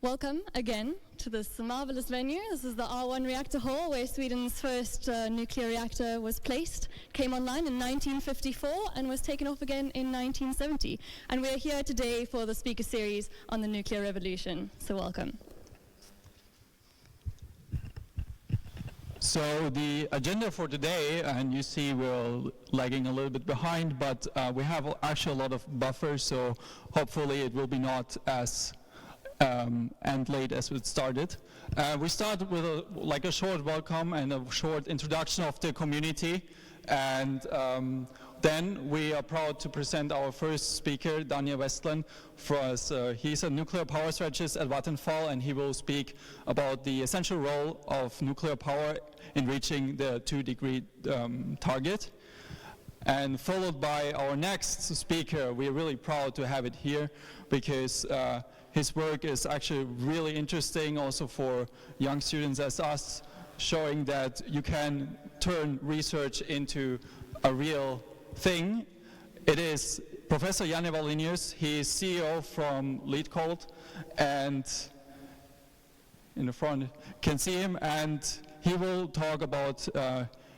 Welcome again to this marvelous venue. This is the R1 reactor hall where Sweden's first nuclear reactor was placed. Came online in 1954 and was taken off again in 1970. And we're here today for the speaker series on the nuclear revolution. So welcome. So the agenda for today, and you see we're lagging a little bit behind, but we have actually a lot of buffers, so hopefully it will be not as and late as it started. We start with a short welcome and a short introduction of the community, and then we are proud to present our first speaker, Daniel Westland. He's a nuclear power strategist at Vattenfall, and he will speak about the essential role of nuclear power in reaching the 2-degree target. And followed by our next speaker. We're really proud to have it here because his work is actually really interesting also for young students as us, showing that you can turn research into a real thing. It is Professor Janne Wallinius. He is CEO from LeadCold, and in the front can see him, and he will talk about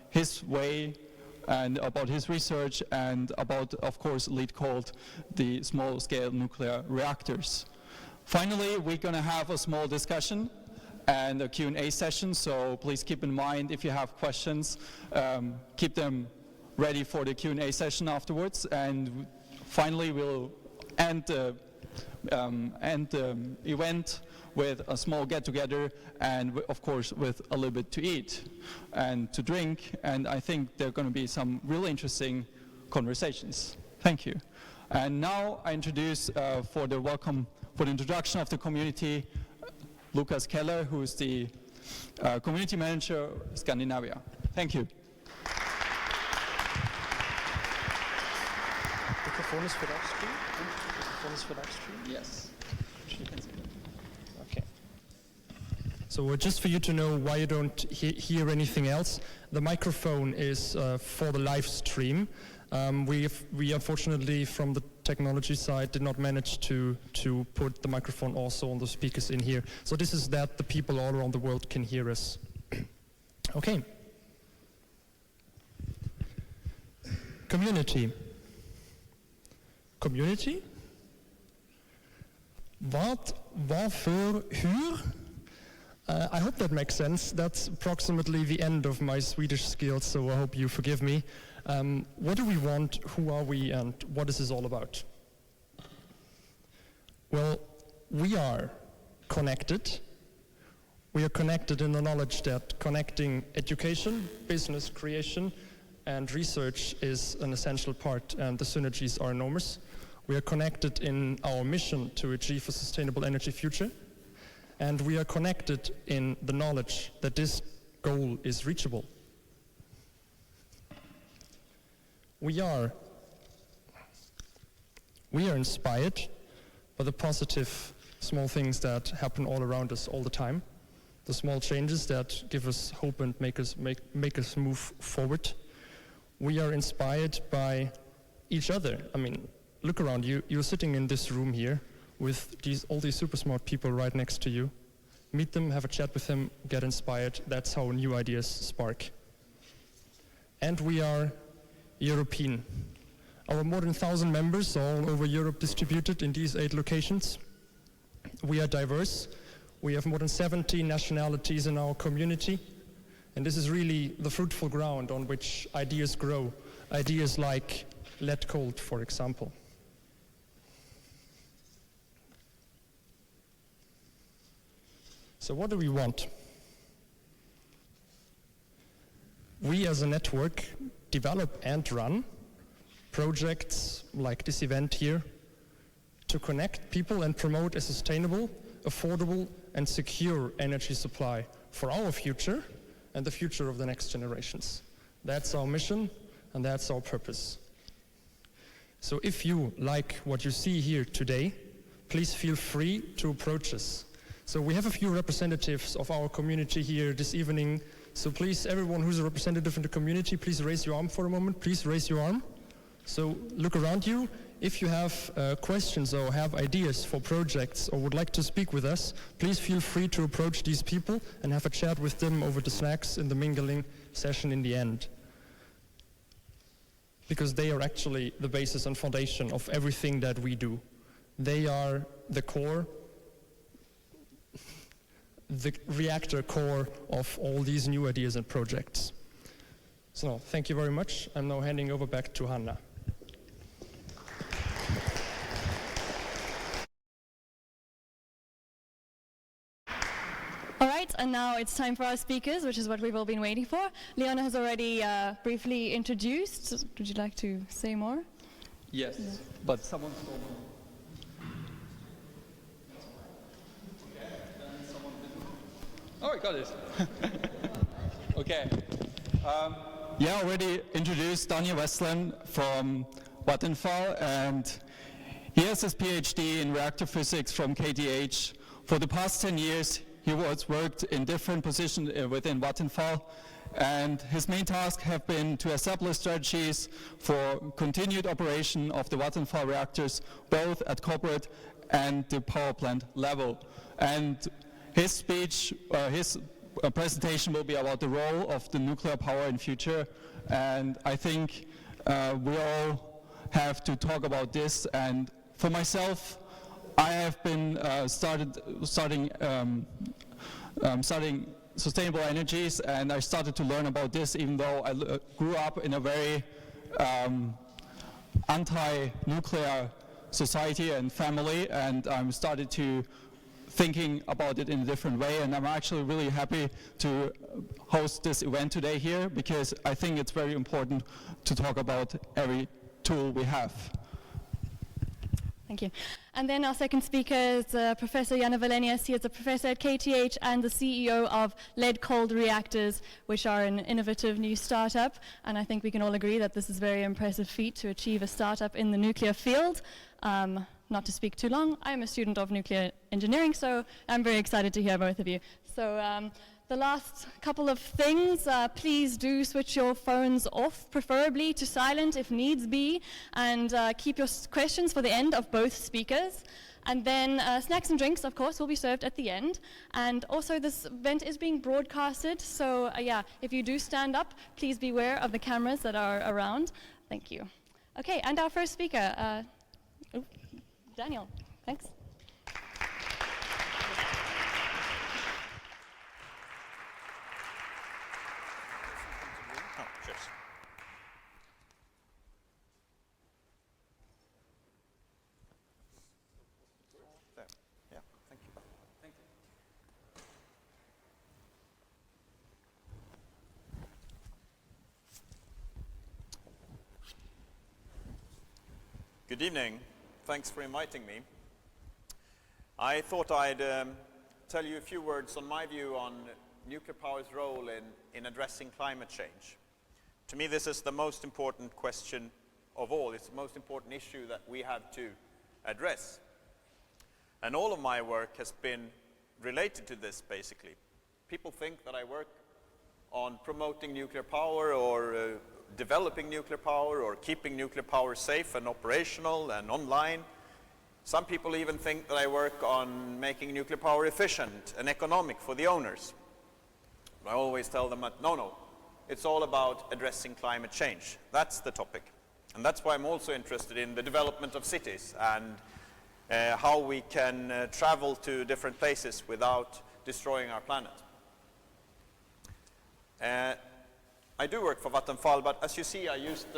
his way and about his research and about, of course, LeadCold, the small-scale nuclear reactors. Finally, we're going to have a small discussion and a Q&A session, so please keep in mind if you have questions, keep them ready for the Q&A session afterwards. And finally, we'll end the event with a small get-together and, of course, with a little bit to eat and to drink. And I think there are going to be some really interesting conversations. Thank you. And now I introduce for the introduction of the community, Lukas Keller, who is the community manager Scandinavia. Thank you. Microphone is for that stream? Microphone is for that stream? Yes. Okay. So just for you to know why you don't hear anything else, the microphone is for the live stream. We unfortunately, from the technology side, did not manage to put the microphone also on the speakers in here. So this is that the people all around the world can hear us. Okay. Community. Community? Wat, waarvoor, huur? I hope that makes sense. That's approximately the end of my Swedish skills, so I hope you forgive me. What do we want, who are we, and what is this all about? Well, we are connected. We are connected in the knowledge that connecting education, business creation, and research is an essential part, and the synergies are enormous. We are connected in our mission to achieve a sustainable energy future, and we are connected in the knowledge that this goal is reachable. We are inspired by the positive small things that happen all around us all the time, the small changes that give us hope and make us move forward. We are inspired by each other. I mean, look around you. You're sitting in this room here with all these super smart people right next to you. Meet them, have a chat with them, get inspired. That's how new ideas spark. And we are European. Our more than 1,000 members are all over Europe distributed in these 8 locations. We are diverse. We have more than 70 nationalities in our community. And this is really the fruitful ground on which ideas grow. Ideas like LeadCold, for example. So what do we want? We as a network develop and run projects like this event here to connect people and promote a sustainable, affordable, and secure energy supply for our future and the future of the next generations. That's our mission and that's our purpose. So if you like what you see here today, please feel free to approach us. So we have a few representatives of our community here this evening. So please, everyone who's a representative in the community, please raise your arm for a moment. Please raise your arm. So look around you. If you have questions or have ideas for projects or would like to speak with us, please feel free to approach these people and have a chat with them over the snacks in the mingling session in the end. Because they are actually the basis and foundation of everything that we do. They are the core, the reactor core of all these new ideas and projects. So thank you very much. I'm now handing over back to Hanna. All right, and now it's time for our speakers, which is what we've all been waiting for. Leona has already briefly introduced. Would you like to say more? Yes, but someone stole one. Okay, then someone didn't. Oh, I got it. Okay. Yeah, already introduced Daniel Westland from Vattenfall, and he has his PhD in reactor physics from KTH. For the past 10 years, he has worked in different positions within Vattenfall, and his main tasks have been to establish strategies for continued operation of the Vattenfall reactors, both at corporate and the power plant level. And his speech, his presentation will be about the role of the nuclear power in future, and I think we all have to talk about this. And for myself, I have been studying sustainable energies, and I started to learn about this even though I grew up in a very anti-nuclear society and family, and I started to thinking about it in a different way, and I'm actually really happy to host this event today here, because I think it's very important to talk about every tool we have. Thank you. And then our second speaker is Professor Janne Wallenius. He is a professor at KTH and the CEO of lead-cooled reactors, which are an innovative new startup. And I think we can all agree that this is a very impressive feat to achieve a startup in the nuclear field. Not to speak too long, I'm a student of nuclear engineering, so I'm very excited to hear both of you. So the last couple of things, please do switch your phones off, preferably to silent if needs be, and keep your questions for the end of both speakers. And then snacks and drinks, of course, will be served at the end. And also this event is being broadcasted, so yeah, if you do stand up, please beware of the cameras that are around. Thank you. Okay, and our first speaker, Daniel, thanks. Good evening. Thanks for inviting me. I thought I'd tell you a few words on my view on nuclear power's role in addressing climate change. To me, this is the most important question of all. It's the most important issue that we have to address. And all of my work has been related to this, basically. People think that I work on promoting nuclear power or developing nuclear power or keeping nuclear power safe and operational and online. Some people even think that I work on making nuclear power efficient and economic for the owners. I always tell them that no, it's all about addressing climate change. That's the topic. And that's why I'm also interested in the development of cities and how we can travel to different places without destroying our planet. I do work for Vattenfall, but as you see, I used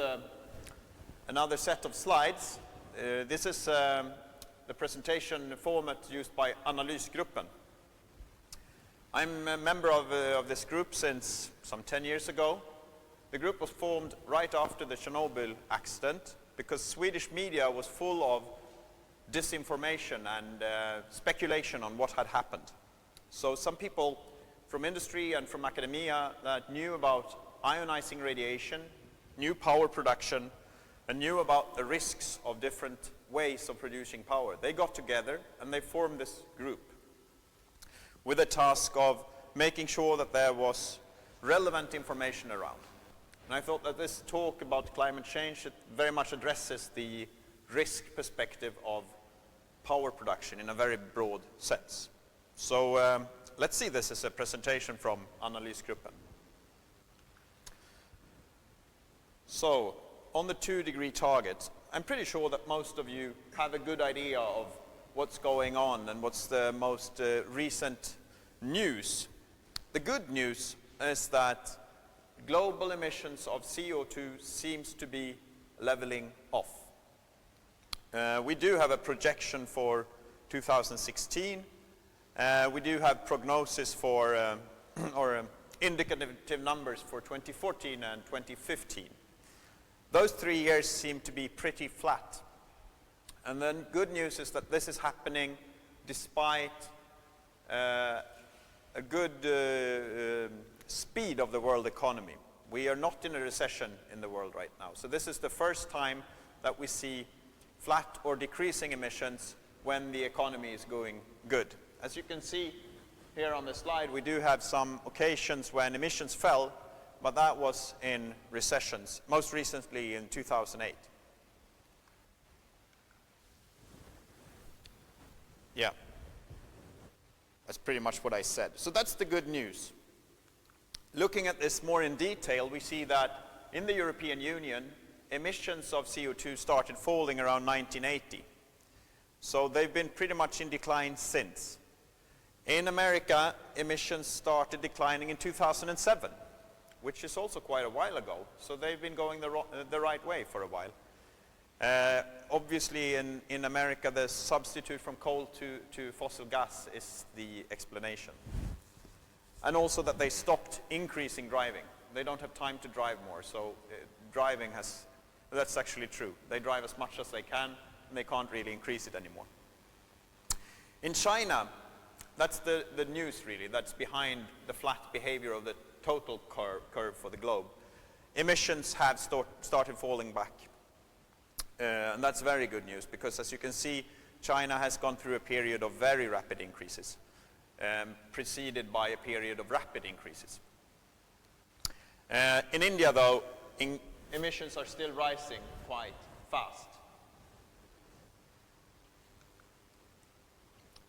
another set of slides. This is the presentation format used by Analysgruppen. I'm a member of this group since some 10 years ago. The group was formed right after the Chernobyl accident because Swedish media was full of disinformation and speculation on what had happened. So some people from industry and from academia that knew about ionizing radiation, knew power production, and knew about the risks of different ways of producing power. They got together and they formed this group with the task of making sure that there was relevant information around. And I thought that this talk about climate change very much addresses the risk perspective of power production in a very broad sense. So let's see this as a presentation from Analysgruppen. So, on the 2-degree target, I'm pretty sure that most of you have a good idea of what's going on and what's the most recent news. The good news is that global emissions of CO2 seems to be leveling off. We do have a projection for 2016. We do have prognosis for, or indicative numbers for 2014 and 2015. Those 3 years seem to be pretty flat. And then good news is that this is happening despite a good speed of the world economy. We are not in a recession in the world right now. So this is the first time that we see flat or decreasing emissions when the economy is going good. As you can see here on the slide, we do have some occasions when emissions fell, but that was in recessions, most recently in 2008. Yeah, that's pretty much what I said. So that's the good news. Looking at this more in detail, we see that in the European Union, emissions of CO2 started falling around 1980. So they've been pretty much in decline since. In America, emissions started declining in 2007, which is also quite a while ago. So they've been going the right way for a while. Obviously, in America, the substitute from coal to fossil gas is the explanation. And also that they stopped increasing driving. They don't have time to drive more, so driving has, that's actually true. They drive as much as they can, and they can't really increase it anymore. In China, that's the news really, that's behind the flat behavior of the total curve for the globe. Emissions have started falling back. And that's very good news, because as you can see, China has gone through a period of very rapid increases, preceded by a period of rapid increases. In India, though, emissions are still rising quite fast.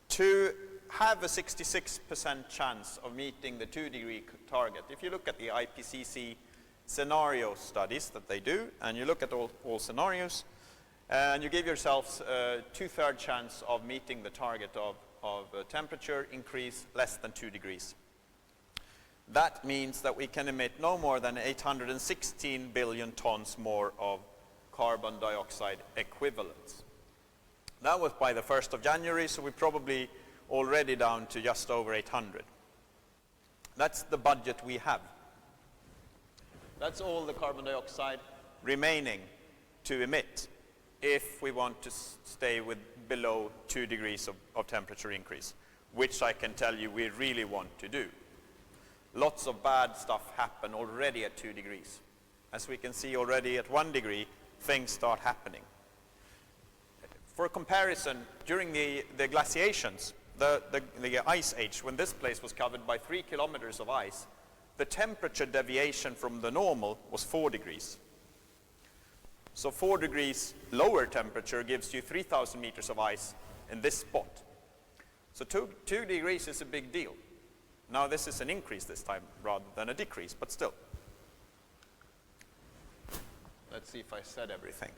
To have a 66% chance of meeting the 2-degree target, if you look at the IPCC scenario studies that they do, and you look at all scenarios, and you give yourselves a 2/3 chance of meeting the target of temperature increase less than 2 degrees. That means that we can emit no more than 816 billion tons more of carbon dioxide equivalents. That was by the 1st of January, so we're probably already down to just over 800. That's the budget we have. That's all the carbon dioxide remaining to emit if we want to stay with below 2 degrees of temperature increase, which I can tell you we really want to do. Lots of bad stuff happen already at 2 degrees. As we can see already at 1 degree, things start happening. For comparison, during the glaciations, the ice age, when this place was covered by 3 kilometers of ice, the temperature deviation from the normal was 4 degrees. So 4 degrees lower temperature gives you 3,000 meters of ice in this spot. So 2 degrees is a big deal. Now this is an increase this time rather than a decrease, but still. Let's see if I said everything,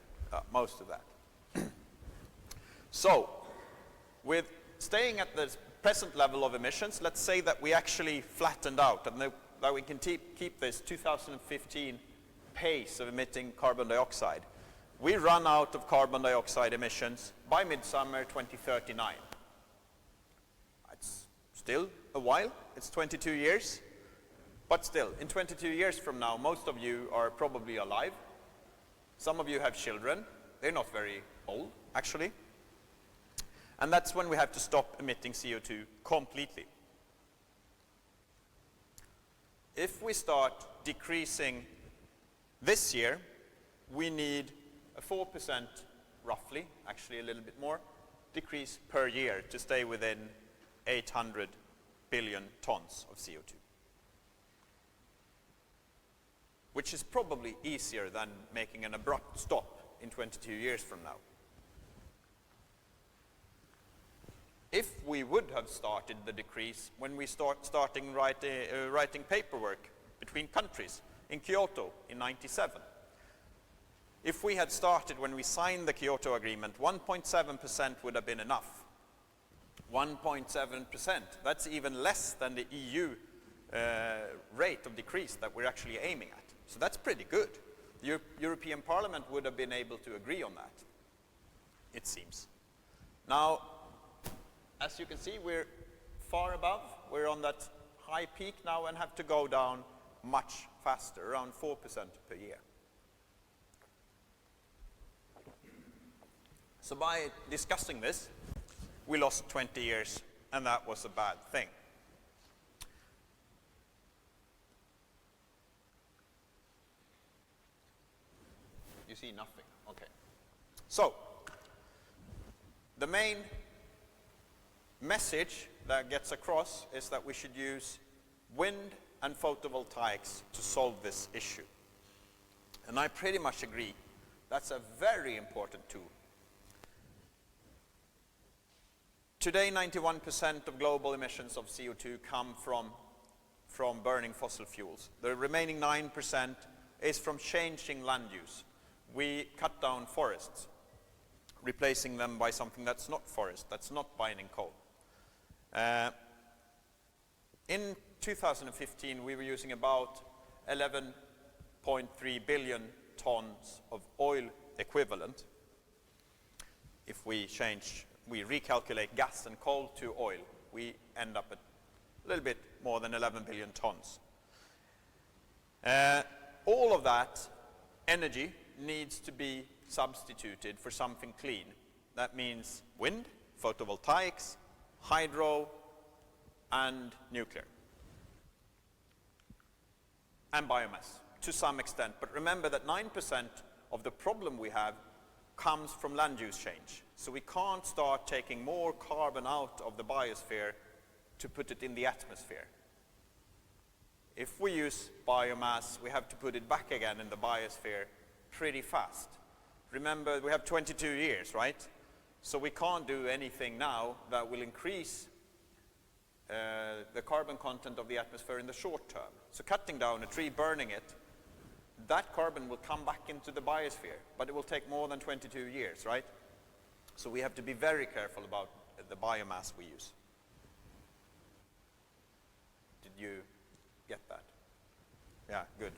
most of that. So, with staying at the present level of emissions, let's say that we actually flattened out and that we can keep this 2015 pace of emitting carbon dioxide. We run out of carbon dioxide emissions by midsummer 2039. It's still a while, it's 22 years, but still, in 22 years from now, most of you are probably alive. Some of you have children, they're not very old, actually. And that's when we have to stop emitting CO2 completely. If we start decreasing this year, we need a 4%, roughly, actually a little bit more, decrease per year to stay within 800 billion tons of CO2. Which is probably easier than making an abrupt stop in 22 years from now. if we would have started the decrease when we starting writing paperwork between countries in Kyoto in 97. If we had started when we signed the Kyoto Agreement, 1.7% would have been enough. 1.7%, that's even less than the EU rate of decrease that we're actually aiming at. So that's pretty good. The European Parliament would have been able to agree on that, it seems. Now, as you can see, we're far above. We're on that high peak now and have to go down much faster, around 4% per year. So by discussing this, we lost 20 years, and that was a bad thing. You see nothing, okay. So, the main message that gets across is that we should use wind and photovoltaics to solve this issue. And I pretty much agree. That's a very important tool. Today, 91% of global emissions of CO2 come from burning fossil fuels. The remaining 9% is from changing land use. We cut down forests, replacing them by something that's not forest, that's not mining coal. In 2015, we were using about 11.3 billion tons of oil equivalent. If we recalculate gas and coal to oil, we end up at a little bit more than 11 billion tons. All of that energy needs to be substituted for something clean. That means wind, photovoltaics, hydro, and nuclear. And biomass, to some extent. But remember that 9% of the problem we have comes from land use change. So we can't start taking more carbon out of the biosphere to put it in the atmosphere. If we use biomass, we have to put it back again in the biosphere pretty fast. Remember, we have 22 years, right? So we can't do anything now that will increase the carbon content of the atmosphere in the short term. So cutting down a tree, burning it, that carbon will come back into the biosphere, but it will take more than 22 years, right? So we have to be very careful about the biomass we use. Did you get that? Yeah, good.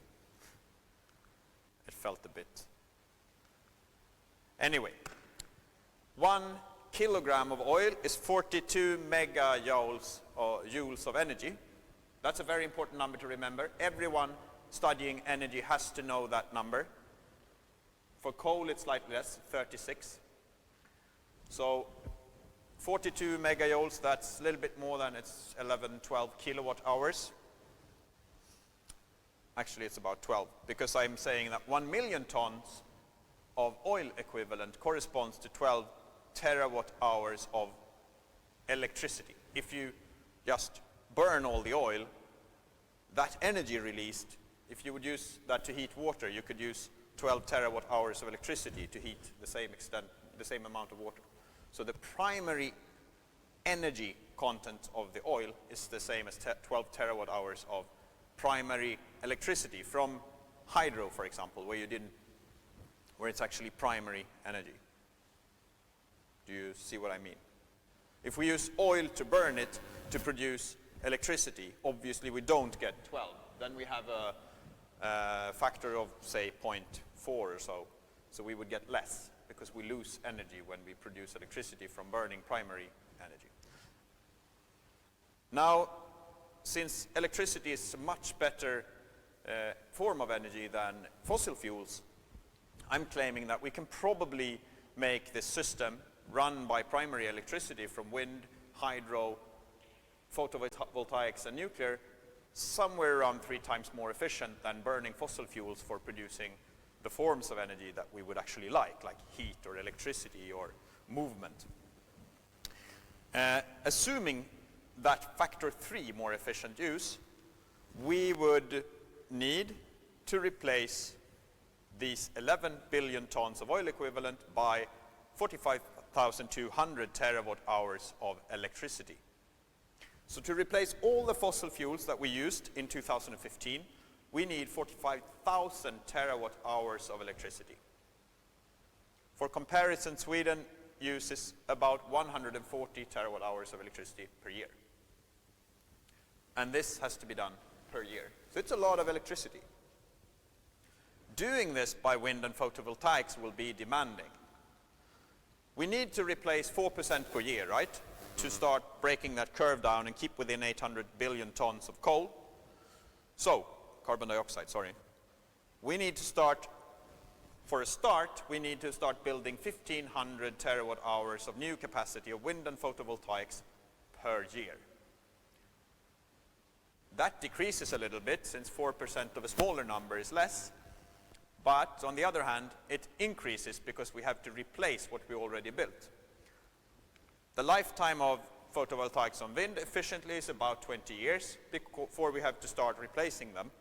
It felt a bit. Anyway, 1 kilogram of oil is 42 megajoules or joules of energy. That's a very important number to remember. Everyone studying energy has to know that number. For coal, it's slightly less, 36. So 42 megajoules, that's a little bit more than it's 11, 12 kilowatt hours. Actually, it's about 12, because I'm saying that 1 million tons of oil equivalent corresponds to 12 terawatt hours of electricity. If you just burn all the oil, that energy released, if you would use that to heat water, you could use 12 terawatt hours of electricity to heat the same amount of water. So the primary energy content of the oil is the same as 12 terawatt hours of primary electricity from hydro, for example, where it's actually primary energy. Do you see what I mean? If we use oil to burn it to produce electricity, obviously we don't get 12. Then we have a factor of, say, 0.4 or so. So we would get less, because we lose energy when we produce electricity from burning primary energy. Now, since electricity is a much better form of energy than fossil fuels, I'm claiming that we can probably make this system run by primary electricity from wind, hydro, photovoltaics, and nuclear somewhere around 3 times more efficient than burning fossil fuels for producing the forms of energy that we would actually like heat or electricity or movement. Assuming that factor 3 more efficient use, we would need to replace these 11 billion tons of oil equivalent by 45 1,200 terawatt hours of electricity. So to replace all the fossil fuels that we used in 2015, we need 45,000 terawatt hours of electricity. For comparison, Sweden uses about 140 terawatt hours of electricity per year. And this has to be done per year. So it's a lot of electricity. Doing this by wind and photovoltaics will be demanding. We need to replace 4% per year, right? To start breaking that curve down and keep within 800 billion tons of coal. So, carbon dioxide, sorry. We need to start, for a start, we need to start building 1,500 terawatt hours of new capacity of wind and photovoltaics per year. That decreases a little bit, since 4% of a smaller number is less. But on the other hand, it increases because we have to replace what we already built. The lifetime of photovoltaics on wind efficiently is about 20 years before we have to start replacing them,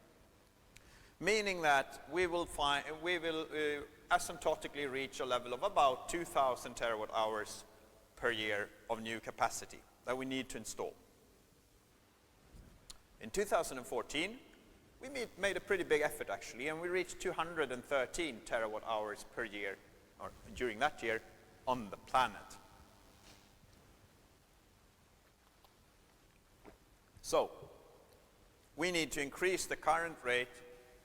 meaning that we will asymptotically reach a level of about 2,000 terawatt hours per year of new capacity that we need to install. In 2014, we made a pretty big effort actually, and we reached 213 terawatt hours per year, or during that year, on the planet. So, we need to increase the current rate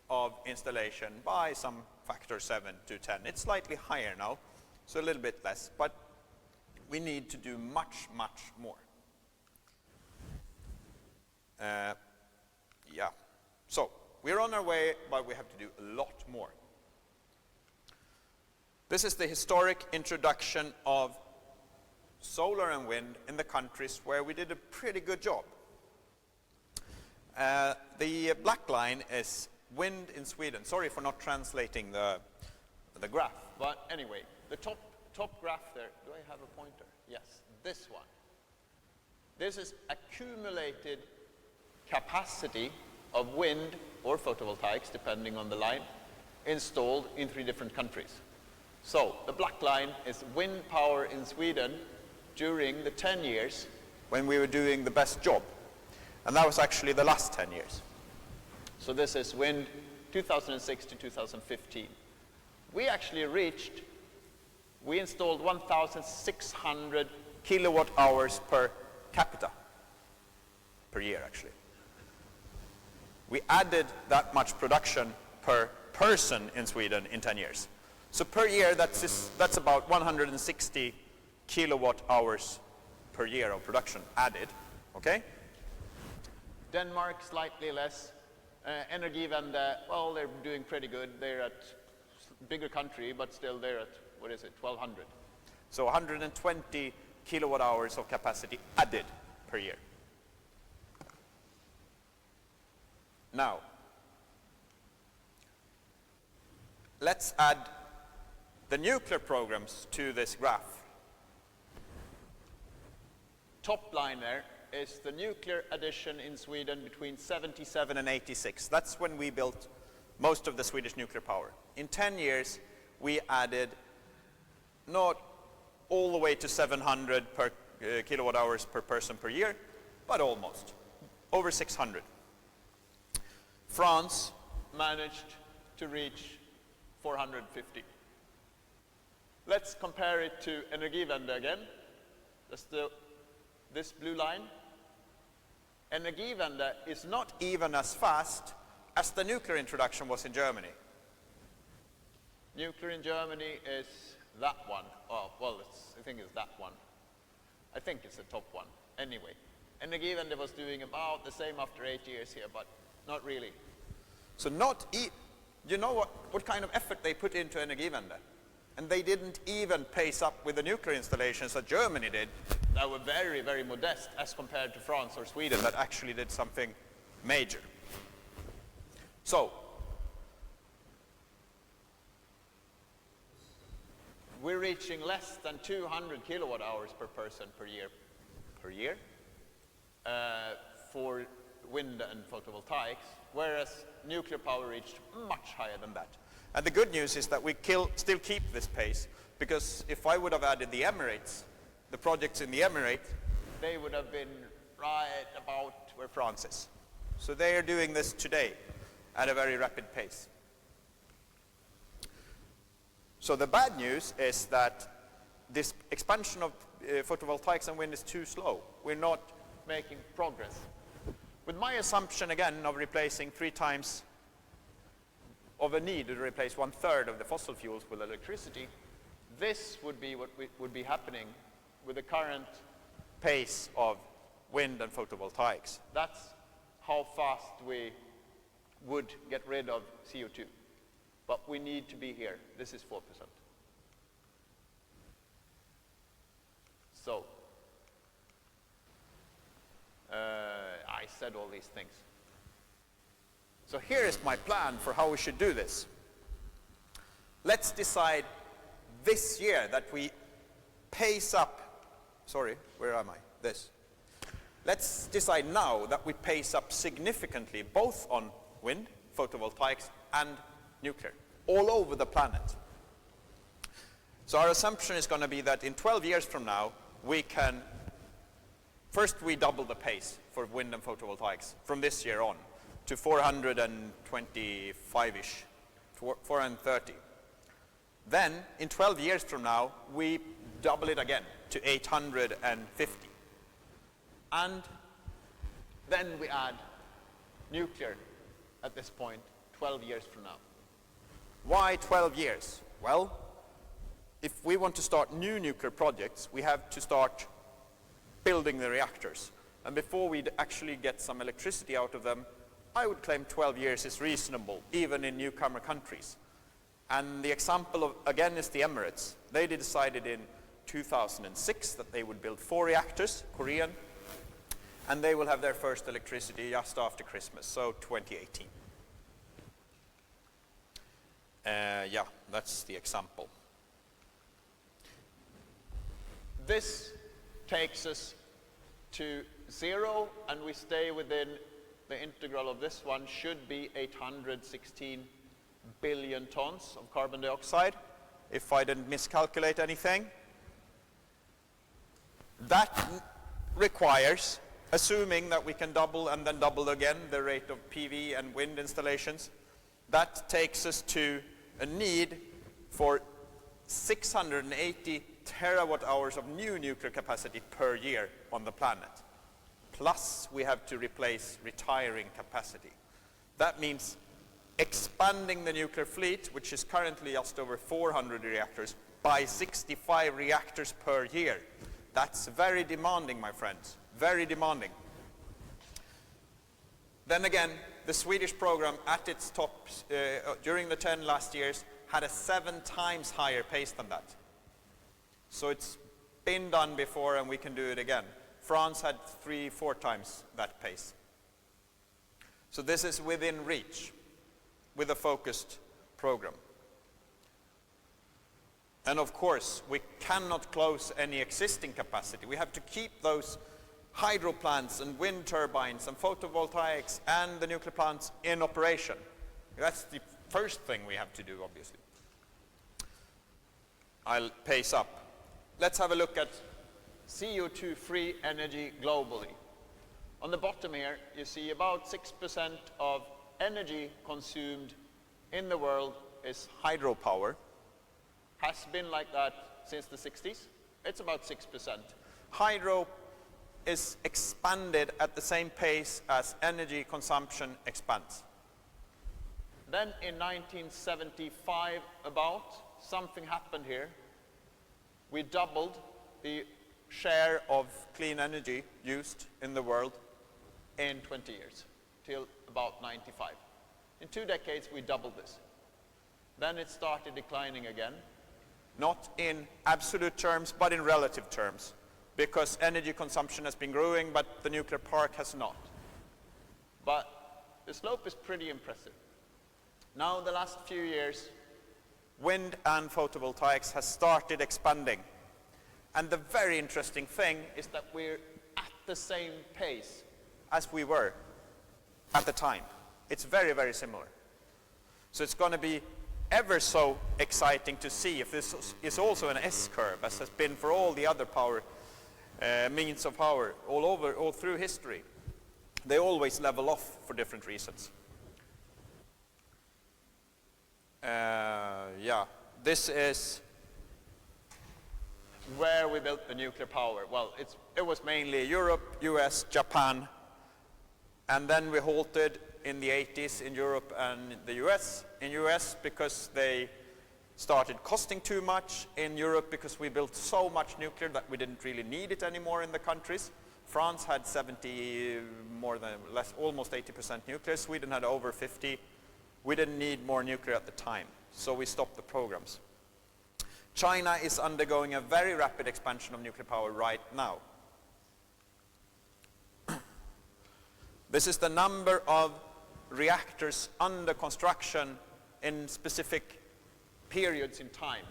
of installation by some factor 7 to 10. It's slightly higher now, so a little bit less, but we need to do much, much more. Yeah, so we're on our way, but we have to do a lot more. This is the historic introduction of solar and wind in the countries where we did a pretty good job. The black line is wind in Sweden. Sorry for not translating the graph, but anyway, the top graph there, do I have a pointer? Yes, this one. This is accumulated capacity of wind or photovoltaics, depending on the line, installed in 3 different countries. So the black line is wind power in Sweden during the 10 years when we were doing the best job. And that was actually the last 10 years. So this is wind 2006 to 2015. We actually we installed 1,600 kilowatt hours per capita, per year actually. We added that much production per person in Sweden in 10 years. So per year, that's about 160 kilowatt hours per year of production added, okay? Denmark, slightly less. Energiewende, well, they're doing pretty good. They're at bigger country, but still they're at, 1,200. So 120 kilowatt hours of capacity added per year. Now, let's add the nuclear programs to this graph. Top line there is the nuclear addition in Sweden between 77 and 86. That's when we built most of the Swedish nuclear power. In 10 years, we added not all the way to 700 per kilowatt hours per person per year, but almost, over 600. France managed to reach 450. Let's compare it to Energiewende again. That's this blue line. Energiewende is not even as fast as the nuclear introduction was in Germany. Nuclear in Germany is that one. Oh, well, I think it's that one. I think it's the top one. Anyway, Energiewende was doing about the same after 8 years here, but not really. So you know what kind of effort they put into Energiewende? And they didn't even pace up with the nuclear installations that Germany did, that were very, very modest as compared to France or Sweden that actually did something major. So, we're reaching less than 200 kilowatt hours per person per year for wind and photovoltaics, whereas nuclear power reached much higher than that. And the good news is that we still keep this pace Because if I would have added the Emirates, the projects in the Emirates, they would have been right about where France is. So they are doing this today at a very rapid pace. So the bad news is that this expansion of photovoltaics and wind is too slow. We're not making progress. With my assumption again of replacing 3 times of a need to replace 1/3 of the fossil fuels with electricity, this would be what would be happening with the current pace of wind and photovoltaics. That's how fast we would get rid of CO2. But we need to be here. This is 4%. So, I said all these things. So here is my plan for how we should do this. Let's decide this year that we pace up, sorry, where am I? This. Let's decide now that we pace up significantly both on wind, photovoltaics, and nuclear, all over the planet. So our assumption is going to be that in 12 years from now, we can, first we double the pace for wind and photovoltaics from this year on to 425-ish, 430. Then, in 12 years from now, we double it again to 850. And then we add nuclear at this point, 12 years from now. Why 12 years? Well, if we want to start new nuclear projects, we have to start building the reactors. And before we actually get some electricity out of them, I would claim 12 years is reasonable, even in newcomer countries. And the example of, again, is the Emirates. They decided in 2006 that they would build 4 reactors, Korean, and they will have their first electricity just after Christmas, so 2018. Yeah, that's the example. This takes us to 0, and we stay within the integral of this one should be 816 billion tons of carbon dioxide, if I didn't miscalculate anything. That requires, assuming that we can double and then double again the rate of PV and wind installations, that takes us to a need for 680 terawatt hours of new nuclear capacity per year on the planet. Plus, we have to replace retiring capacity. That means expanding the nuclear fleet, which is currently just over 400 reactors, by 65 reactors per year. That's very demanding, my friends, very demanding. Then again, the Swedish program at its top during the 10 last years had a 7 times higher pace than that. So it's been done before and we can do it again. France had 3-4 times that pace. So this is within reach with a focused program. And of course, we cannot close any existing capacity. We have to keep those hydro plants and wind turbines and photovoltaics and the nuclear plants in operation. That's the first thing we have to do, obviously. I'll pace up. Let's have a look at CO2-free energy globally. On the bottom here, you see about 6% of energy consumed in the world is hydropower. Has been like that since the 60s. It's about 6%. Hydro is expanded at the same pace as energy consumption expands. Then in 1975, something happened here. We doubled the share of clean energy used in the world in 20 years, till about 95. In 2 decades, we doubled this. Then it started declining again, not in absolute terms, but in relative terms, because energy consumption has been growing, but the nuclear park has not. But the slope is pretty impressive. Now, the last few years, wind and photovoltaics has started expanding. And the very interesting thing is that we're at the same pace as we were at the time. It's very, very similar. So it's going to be ever so exciting to see if this is also an S-curve, as has been for all the other power means of power all through history. They always level off for different reasons. Yeah, this is where we built the nuclear power. Well, it was mainly Europe, US, Japan, and then we halted in the 80s in Europe and the US. In US because they started costing too much. In Europe because we built so much nuclear that we didn't really need it anymore in the countries. France had almost 80% nuclear. Sweden had over 50. We didn't need more nuclear at the time, so we stopped the programs. China is undergoing a very rapid expansion of nuclear power right now. This is the number of reactors under construction in specific periods in time.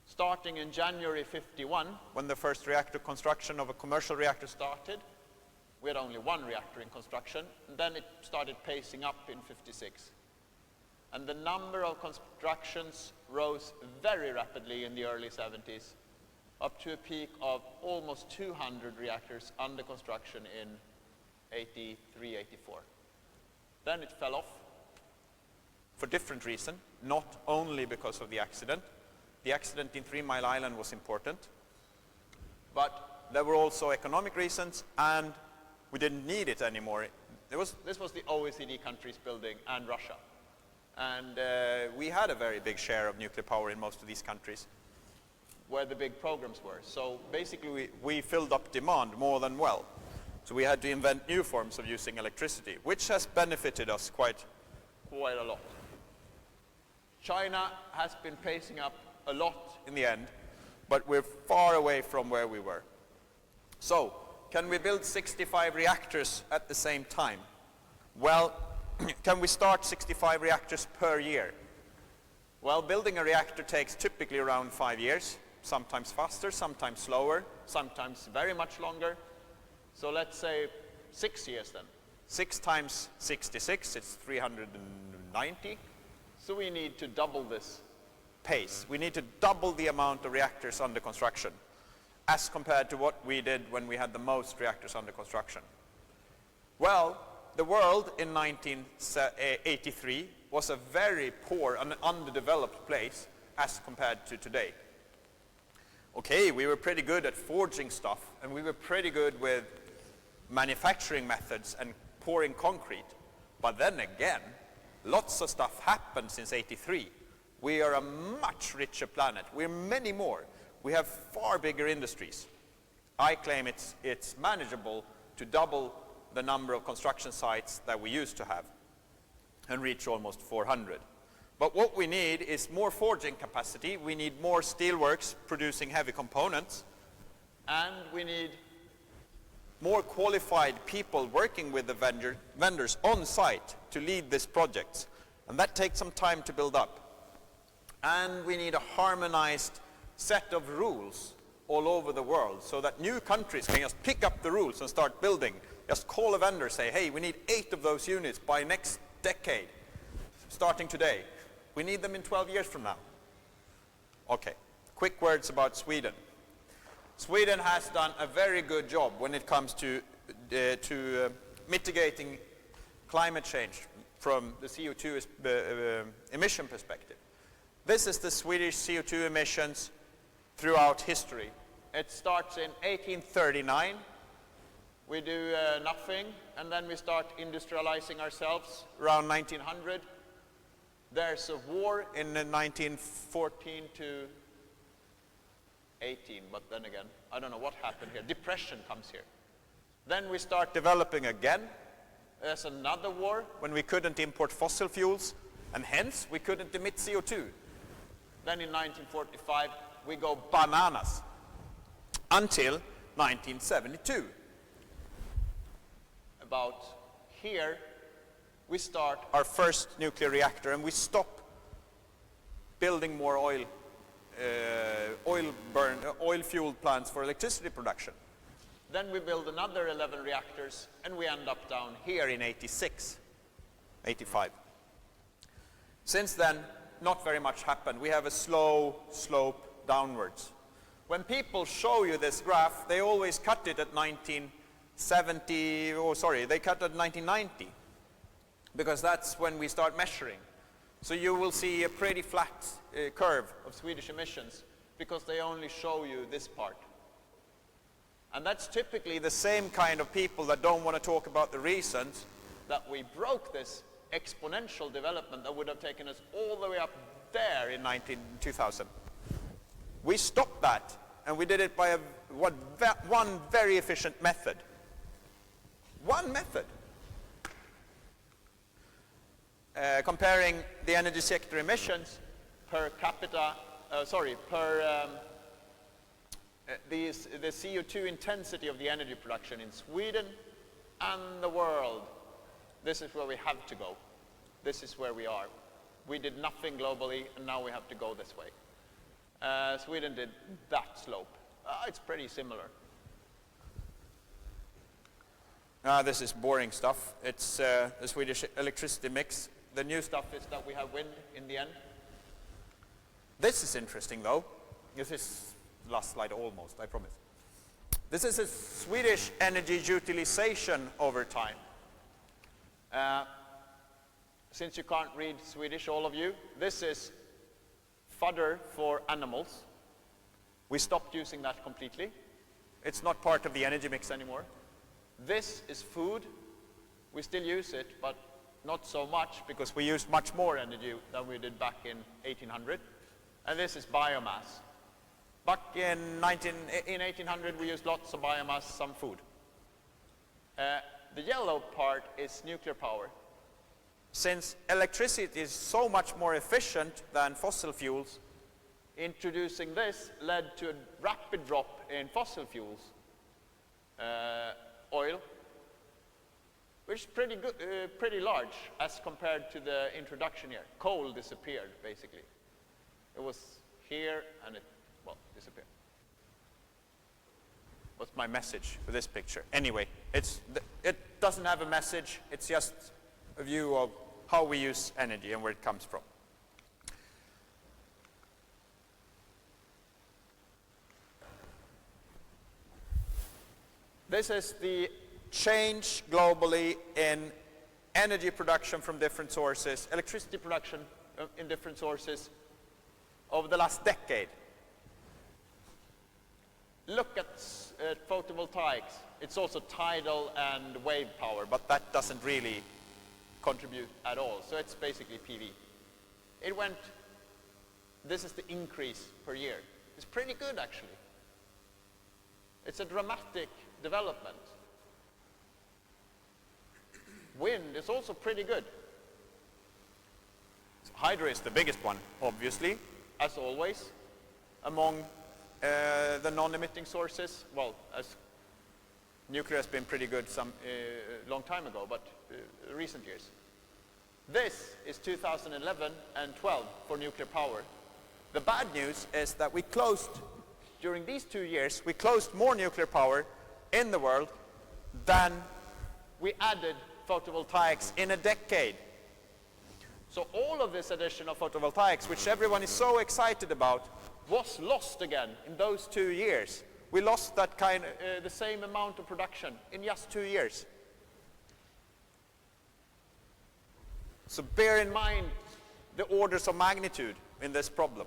Starting in January 51, when the first reactor construction of a commercial reactor started, we had only one reactor in construction, and then it started pacing up in 56. And the number of constructions rose very rapidly in the early 70s, up to a peak of almost 200 reactors under construction in 83, 84. Then it fell off for different reasons, not only because of the accident. The accident in 3 Mile Island was important, but there were also economic reasons, and we didn't need it anymore. This was the OECD countries building and Russia. And we had a very big share of nuclear power in most of these countries where the big programs were. So basically we filled up demand more than well. So we had to invent new forms of using electricity, which has benefited us quite a lot. China has been pacing up a lot in the end, but we're far away from where we were. So, can we build 65 reactors at the same time? Well, can we start 65 reactors per year? Well, building a reactor takes typically around 5 years, sometimes faster, sometimes slower, sometimes very much longer. So let's say 6 years then. 6 times 66, it's 390. So we need to double this pace. We need to double the amount of reactors under construction as compared to what we did when we had the most reactors under construction. Well, the world in 1983 was a very poor and underdeveloped place as compared to today. Okay, we were pretty good at forging stuff, and we were pretty good with manufacturing methods and pouring concrete. But then again, lots of stuff happened since 83. We are a much richer planet. We're many more. We have far bigger industries. I claim it's manageable to double the number of construction sites that we used to have and reach almost 400. But what we need is more forging capacity. We need more steelworks producing heavy components. And we need more qualified people working with the vendors on site to lead these projects. And that takes some time to build up. And we need a harmonized set of rules all over the world so that new countries can just pick up the rules and start building. Just call a vendor, say, hey, we need 8 of those units by next decade, starting today. We need them in 12 years from now. Okay, quick words about Sweden. Sweden has done a very good job when it comes to mitigating climate change from the CO2 emission perspective. This is the Swedish CO2 emissions throughout history. It starts in 1839. We do nothing, and then we start industrializing ourselves around 1900. There's a war in 1914 to 18, but then again, I don't know what happened here. Depression comes here. Then we start developing again. There's another war when we couldn't import fossil fuels, and hence we couldn't emit CO2. Then in 1945, we go bananas until 1972. About here, we start our first nuclear reactor, and we stop building more oil-fueled plants for electricity production. Then we build another 11 reactors, and we end up down here in 86, 85. Since then, not very much happened. We have a slow slope downwards. When people show you this graph, they always cut it at 1970, they cut it at 1990, because that's when we start measuring. So you will see a pretty flat curve of Swedish emissions, because they only show you this part. And that's typically the same kind of people that don't want to talk about the reasons that we broke this exponential development that would have taken us all the way up there in 2000. We stopped that, and we did it by one very efficient method. One method. Comparing the energy sector emissions per capita, the CO2 intensity of the energy production in Sweden and the world. This is where we have to go. This is where we are. We did nothing globally, and now we have to go this way. Sweden did that slope. It's pretty similar. This is boring stuff. It's the Swedish electricity mix. The new stuff is that we have wind in the end. This is interesting, though. This is the last slide almost, I promise. This is a Swedish energy utilization over time. Since you can't read Swedish, all of you, this is fodder for animals. We stopped using that completely. It's not part of the energy mix anymore. This is food. We still use it, but not so much, because we used much more energy than we did back in 1800. And this is biomass. Back in 1800, we used lots of biomass, some food. The yellow part is nuclear power. Since electricity is so much more efficient than fossil fuels, introducing this led to a rapid drop in fossil fuels. Oil, which is pretty large as compared to the introduction here. Coal disappeared, basically. It was here, and it, well, disappeared. What's my message for this picture? Anyway, it doesn't have a message. It's just a view of how we use energy and where it comes from. This is the change globally in energy production from different sources, electricity production in different sources over the last decade. Look at photovoltaics. It's also tidal and wave power, but that doesn't really contribute at all. So it's basically PV. It went, this is the increase per year. It's pretty good, actually. It's a dramatic development. Wind is also pretty good. So hydro is the biggest one, obviously, as always, among the non-emitting sources. Well, as nuclear has been pretty good some long time ago, but recent years. This is 2011 and 12 for nuclear power. The bad news is that we closed, during these 2 years, we closed more nuclear power in the world than we added photovoltaics in a decade. So all of this addition of photovoltaics, which everyone is so excited about, was lost again in those 2 years. We lost that the same amount of production in just 2 years. So bear in mind the orders of magnitude in this problem.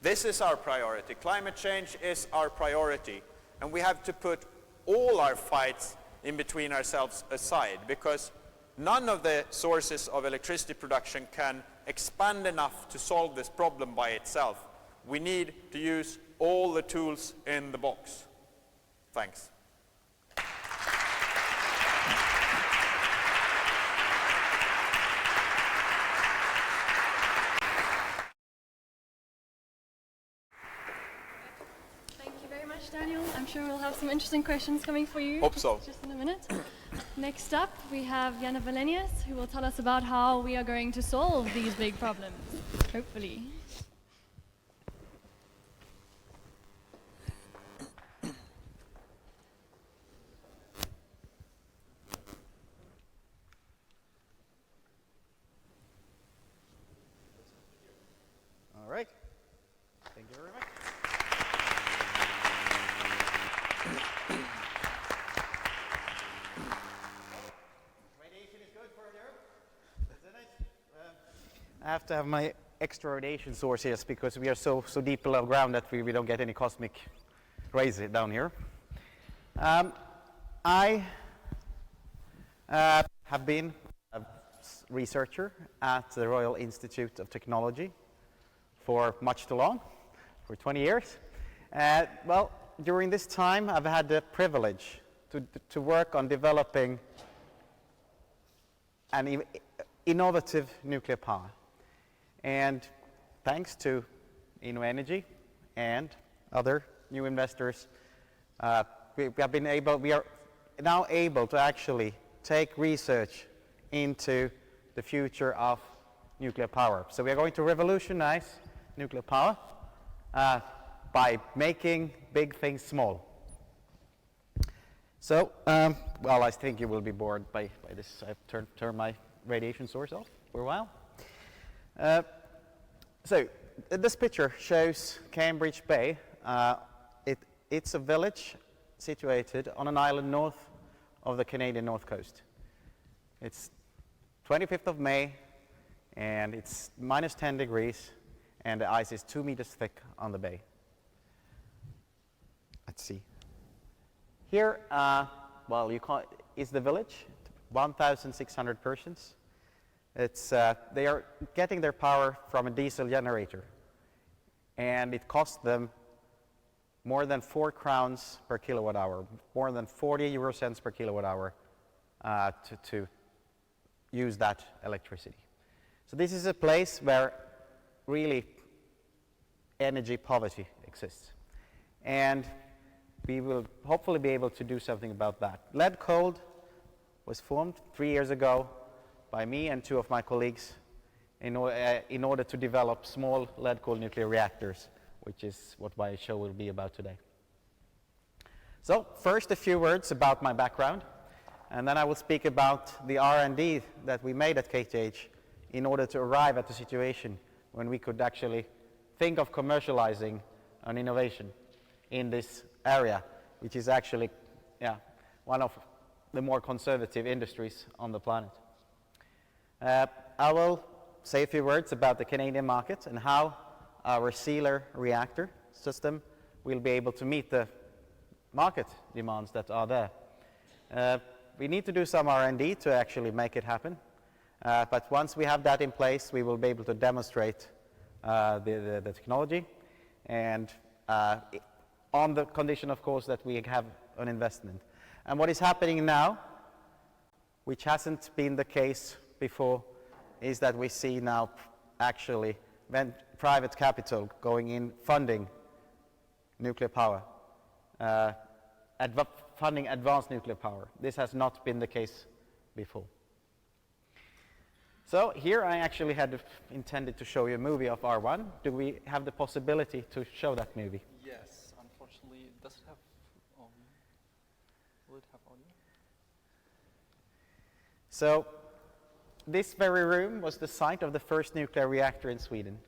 This is our priority. Climate change is our priority. And we have to put all our fights in between ourselves aside, because none of the sources of electricity production can expand enough to solve this problem by itself. We need to use all the tools in the box. Thanks. Daniel, I'm sure we'll have some interesting questions coming for you. Hope so. Just in a minute. Next up, we have Jana Valenius, who will tell us about how we are going to solve these big problems, hopefully. I have to have my extra radiation source here because we are so deep below ground that we don't get any cosmic rays down here. I have been a researcher at the Royal Institute of Technology for much too long, for 20 years. Well, during this time I've had the privilege to work on developing an innovative nuclear power. And thanks to Energy and other new investors, we are now able to actually take research into the future of nuclear power. So we are going to revolutionize nuclear power by making big things small. So, well, I think you will be bored by this. I've turned my radiation source off for a while. So this picture shows Cambridge Bay. It's a village situated on an island north of the Canadian north coast. It's 25th of May, and it's minus 10 degrees, and the ice is 2 meters thick on the bay. Let's see. Here, well, is the village, 1,600 persons. They are getting their power from a diesel generator, and it costs them more than 4 crowns per kilowatt hour, more than 40 euro cents per kilowatt hour to use that electricity. So this is a place where really energy poverty exists, and we will hopefully be able to do something about that. Lead Cold was formed 3 years ago by me and 2 of my colleagues in order to develop small lead-cooled nuclear reactors, which is what my show will be about today. So first a few words about my background, and then I will speak about the R&D that we made at KTH in order to arrive at the situation when we could actually think of commercializing an innovation in this area, which is actually one of the more conservative industries on the planet. I will say a few words about the Canadian market and how our sealer reactor system will be able to meet the market demands that are there. We need to do some R&D to actually make it happen, but once we have that in place, we will be able to demonstrate the technology, and on the condition, of course, that we have an investment. And what is happening now, which hasn't been the case before, is that we see now actually private capital going in funding nuclear power, funding advanced nuclear power. This has not been the case before. So here I actually had intended to show you a movie of R1. Do we have the possibility to show that movie? Yes, unfortunately, does it have will it have audio? So this very room was the site of the first nuclear reactor in Sweden.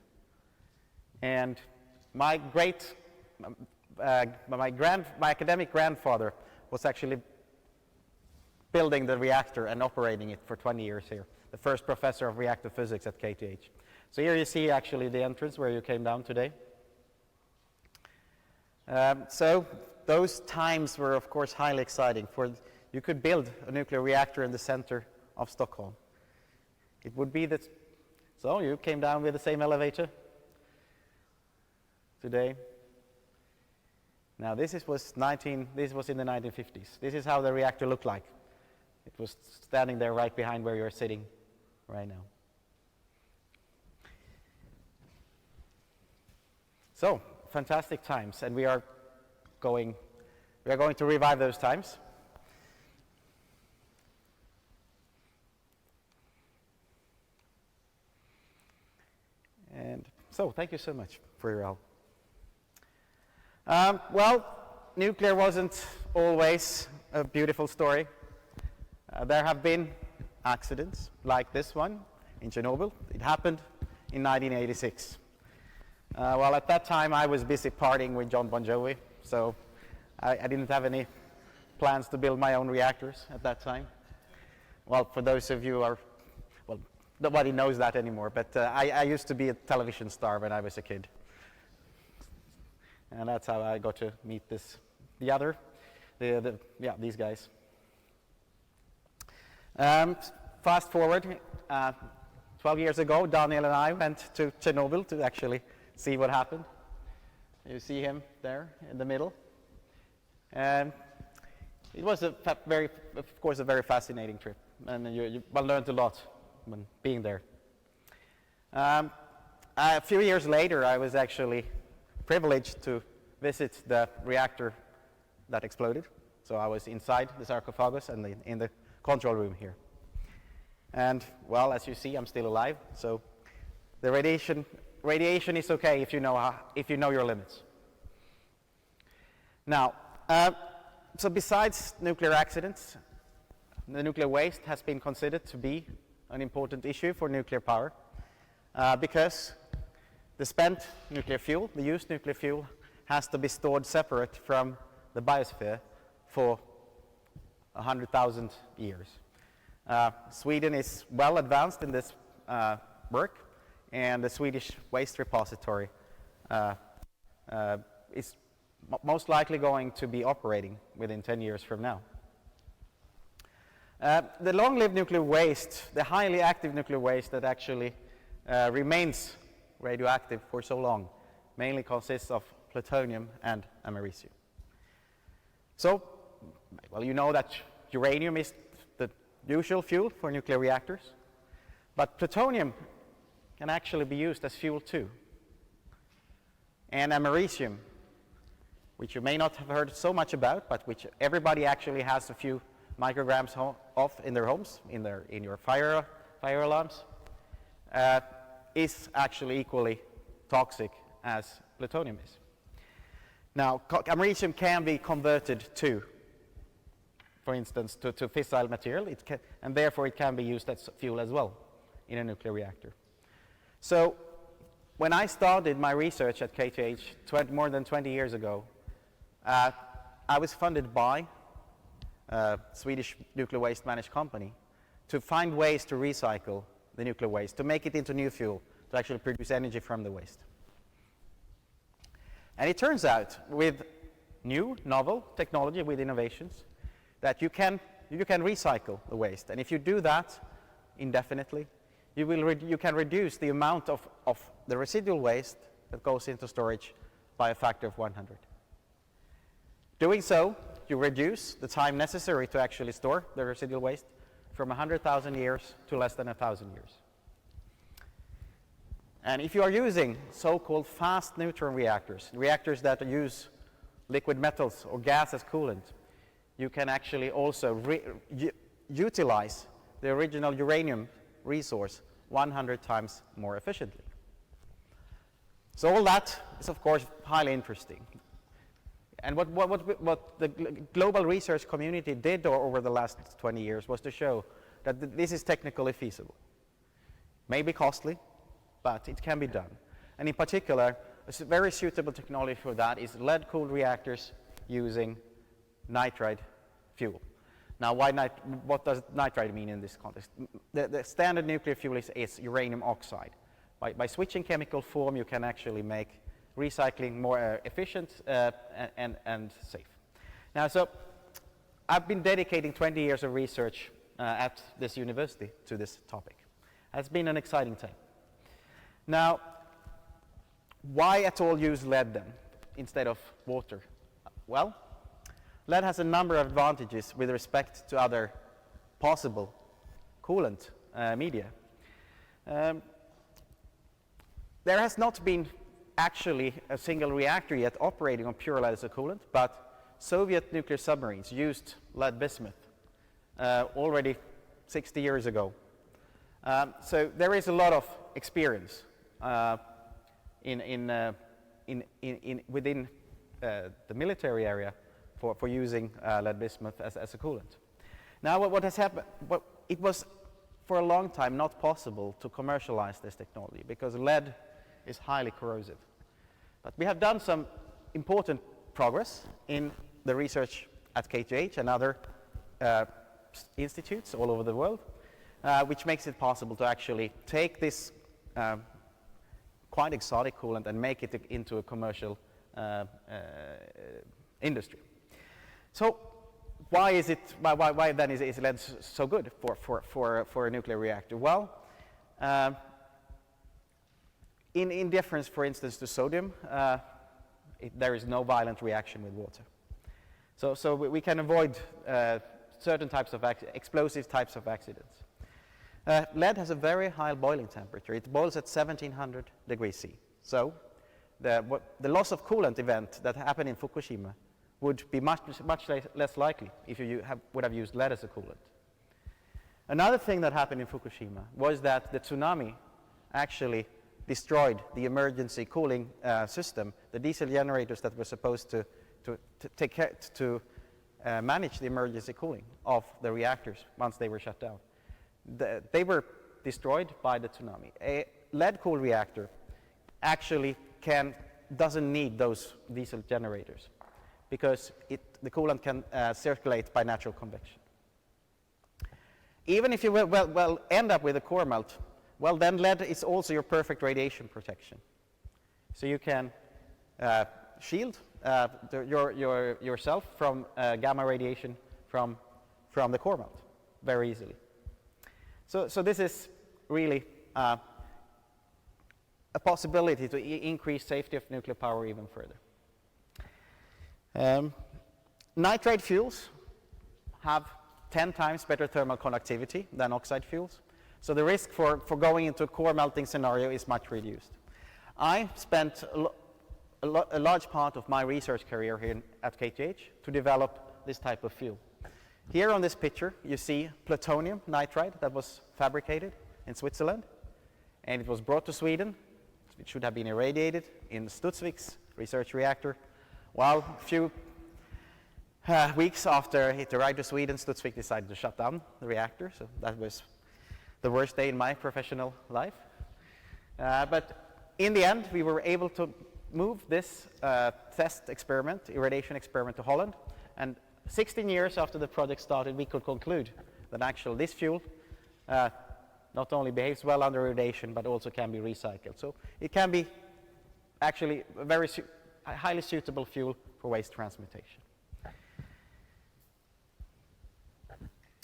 And my academic grandfather was actually building the reactor and operating it for 20 years here, the first professor of reactor physics at KTH. So here you see actually the entrance where you came down today. So those times were of course highly exciting. You could build a nuclear reactor in the center of Stockholm. It would be that, so you came down with the same elevator today. Now this was in the 1950s. This is how the reactor looked like. It was standing there right behind where you're sitting right now. So, fantastic times, and we are going to revive those times. And so, thank you so much for your help. Well, nuclear wasn't always a beautiful story. There have been accidents like this one in Chernobyl. It happened in 1986. Well, at that time I was busy partying with John Bon Jovi, so I didn't have any plans to build my own reactors at that time. Well, for those of you who are, well, nobody knows that anymore, but I used to be a television star when I was a kid. And that's how I got to meet these guys. Fast forward, 12 years ago, Daniel and I went to Chernobyl to actually see what happened. You see him there in the middle. And it was of course, a very fascinating trip, and you learned a lot when being there. A few years later, I was actually privileged to visit the reactor that exploded. So I was inside the sarcophagus and in the control room here. And well, as you see, I'm still alive. So the radiation is okay if you know your limits. Now, so besides nuclear accidents, the nuclear waste has been considered to be an important issue for nuclear power because the spent nuclear fuel, the used nuclear fuel, has to be stored separate from the biosphere for 100,000 years. Sweden is well advanced in this work, and the Swedish waste repository is most likely going to be operating within 10 years from now. The long-lived nuclear waste, the highly active nuclear waste that actually remains radioactive for so long, mainly consists of plutonium and americium. So, well, you know that uranium is the usual fuel for nuclear reactors, but plutonium can actually be used as fuel too. And americium, which you may not have heard so much about, but which everybody actually has a few micrograms of in their homes, in your fire alarms, is actually equally toxic as plutonium is. Now, americium can be converted to, for instance, to fissile material, and therefore it can be used as fuel as well in a nuclear reactor. So, when I started my research at KTH more than 20 years ago, I was funded by a Swedish nuclear waste managed company to find ways to recycle the nuclear waste, to make it into new fuel, to actually produce energy from the waste. And it turns out, with new, novel technology, with innovations, that you can recycle the waste. And if you do that indefinitely, you can reduce the amount of the residual waste that goes into storage by a factor of 100. Doing so, you reduce the time necessary to actually store the residual waste from 100,000 years to less than 1,000 years. And if you are using so-called fast neutron reactors, reactors that use liquid metals or gas as coolant, you can actually also utilize the original uranium resource 100 times more efficiently. So all that is, of course, highly interesting. And what the global research community did over the last 20 years was to show that this is technically feasible. Maybe costly, but it can be done. And in particular, a very suitable technology for that is lead-cooled reactors using nitride fuel. Now, what does nitride mean in this context? The standard nuclear fuel is uranium oxide. By switching chemical form, you can actually make recycling more efficient and safe. Now, so I've been dedicating 20 years of research at this university to this topic. It's been an exciting time. Now, why at all use lead then instead of water? Well, lead has a number of advantages with respect to other possible coolant media. There has not been actually a single reactor yet operating on pure lead as a coolant, but Soviet nuclear submarines used lead bismuth already 60 years ago. So there is a lot of experience within the military area for using lead bismuth as a coolant. Now what has happened, it was for a long time not possible to commercialize this technology because lead is highly corrosive. But we have done some important progress in the research at KTH and other institutes all over the world. which makes it possible to actually take this quite exotic coolant and make it into a commercial industry. So why then is lead so good for a nuclear reactor? Well, in difference, for instance, to sodium, there is no violent reaction with water. So we can avoid certain types of explosive types of accidents. Lead has a very high boiling temperature. It boils at 1700 degrees C. So the loss of coolant event that happened in Fukushima would be much less likely if you would have used lead as a coolant. Another thing that happened in Fukushima was that the tsunami actually destroyed the emergency cooling system, the diesel generators that were supposed to manage the emergency cooling of the reactors once they were shut down. They were destroyed by the tsunami. A lead-cooled reactor actually doesn't need those diesel generators because the coolant can circulate by natural convection. Even if you will end up with a core melt, well, then lead is also your perfect radiation protection. So you can shield yourself from gamma radiation from the core melt very easily. So this is really a possibility to increase safety of nuclear power even further. Nitrate fuels have 10 times better thermal conductivity than oxide fuels. So the risk for going into a core melting scenario is much reduced. I spent a large part of my research career here at KTH to develop this type of fuel. Here on this picture, you see plutonium nitride that was fabricated in Switzerland, and it was brought to Sweden. It should have been irradiated in Studsvik's research reactor. Well, a few weeks after it arrived to Sweden, Studsvik decided to shut down the reactor, so that was the worst day in my professional life. But in the end, we were able to move this test experiment, irradiation experiment, to Holland, and 16 years after the project started, we could conclude that actually this fuel not only behaves well under irradiation, but also can be recycled. So it can be actually a very highly suitable fuel for waste transmutation.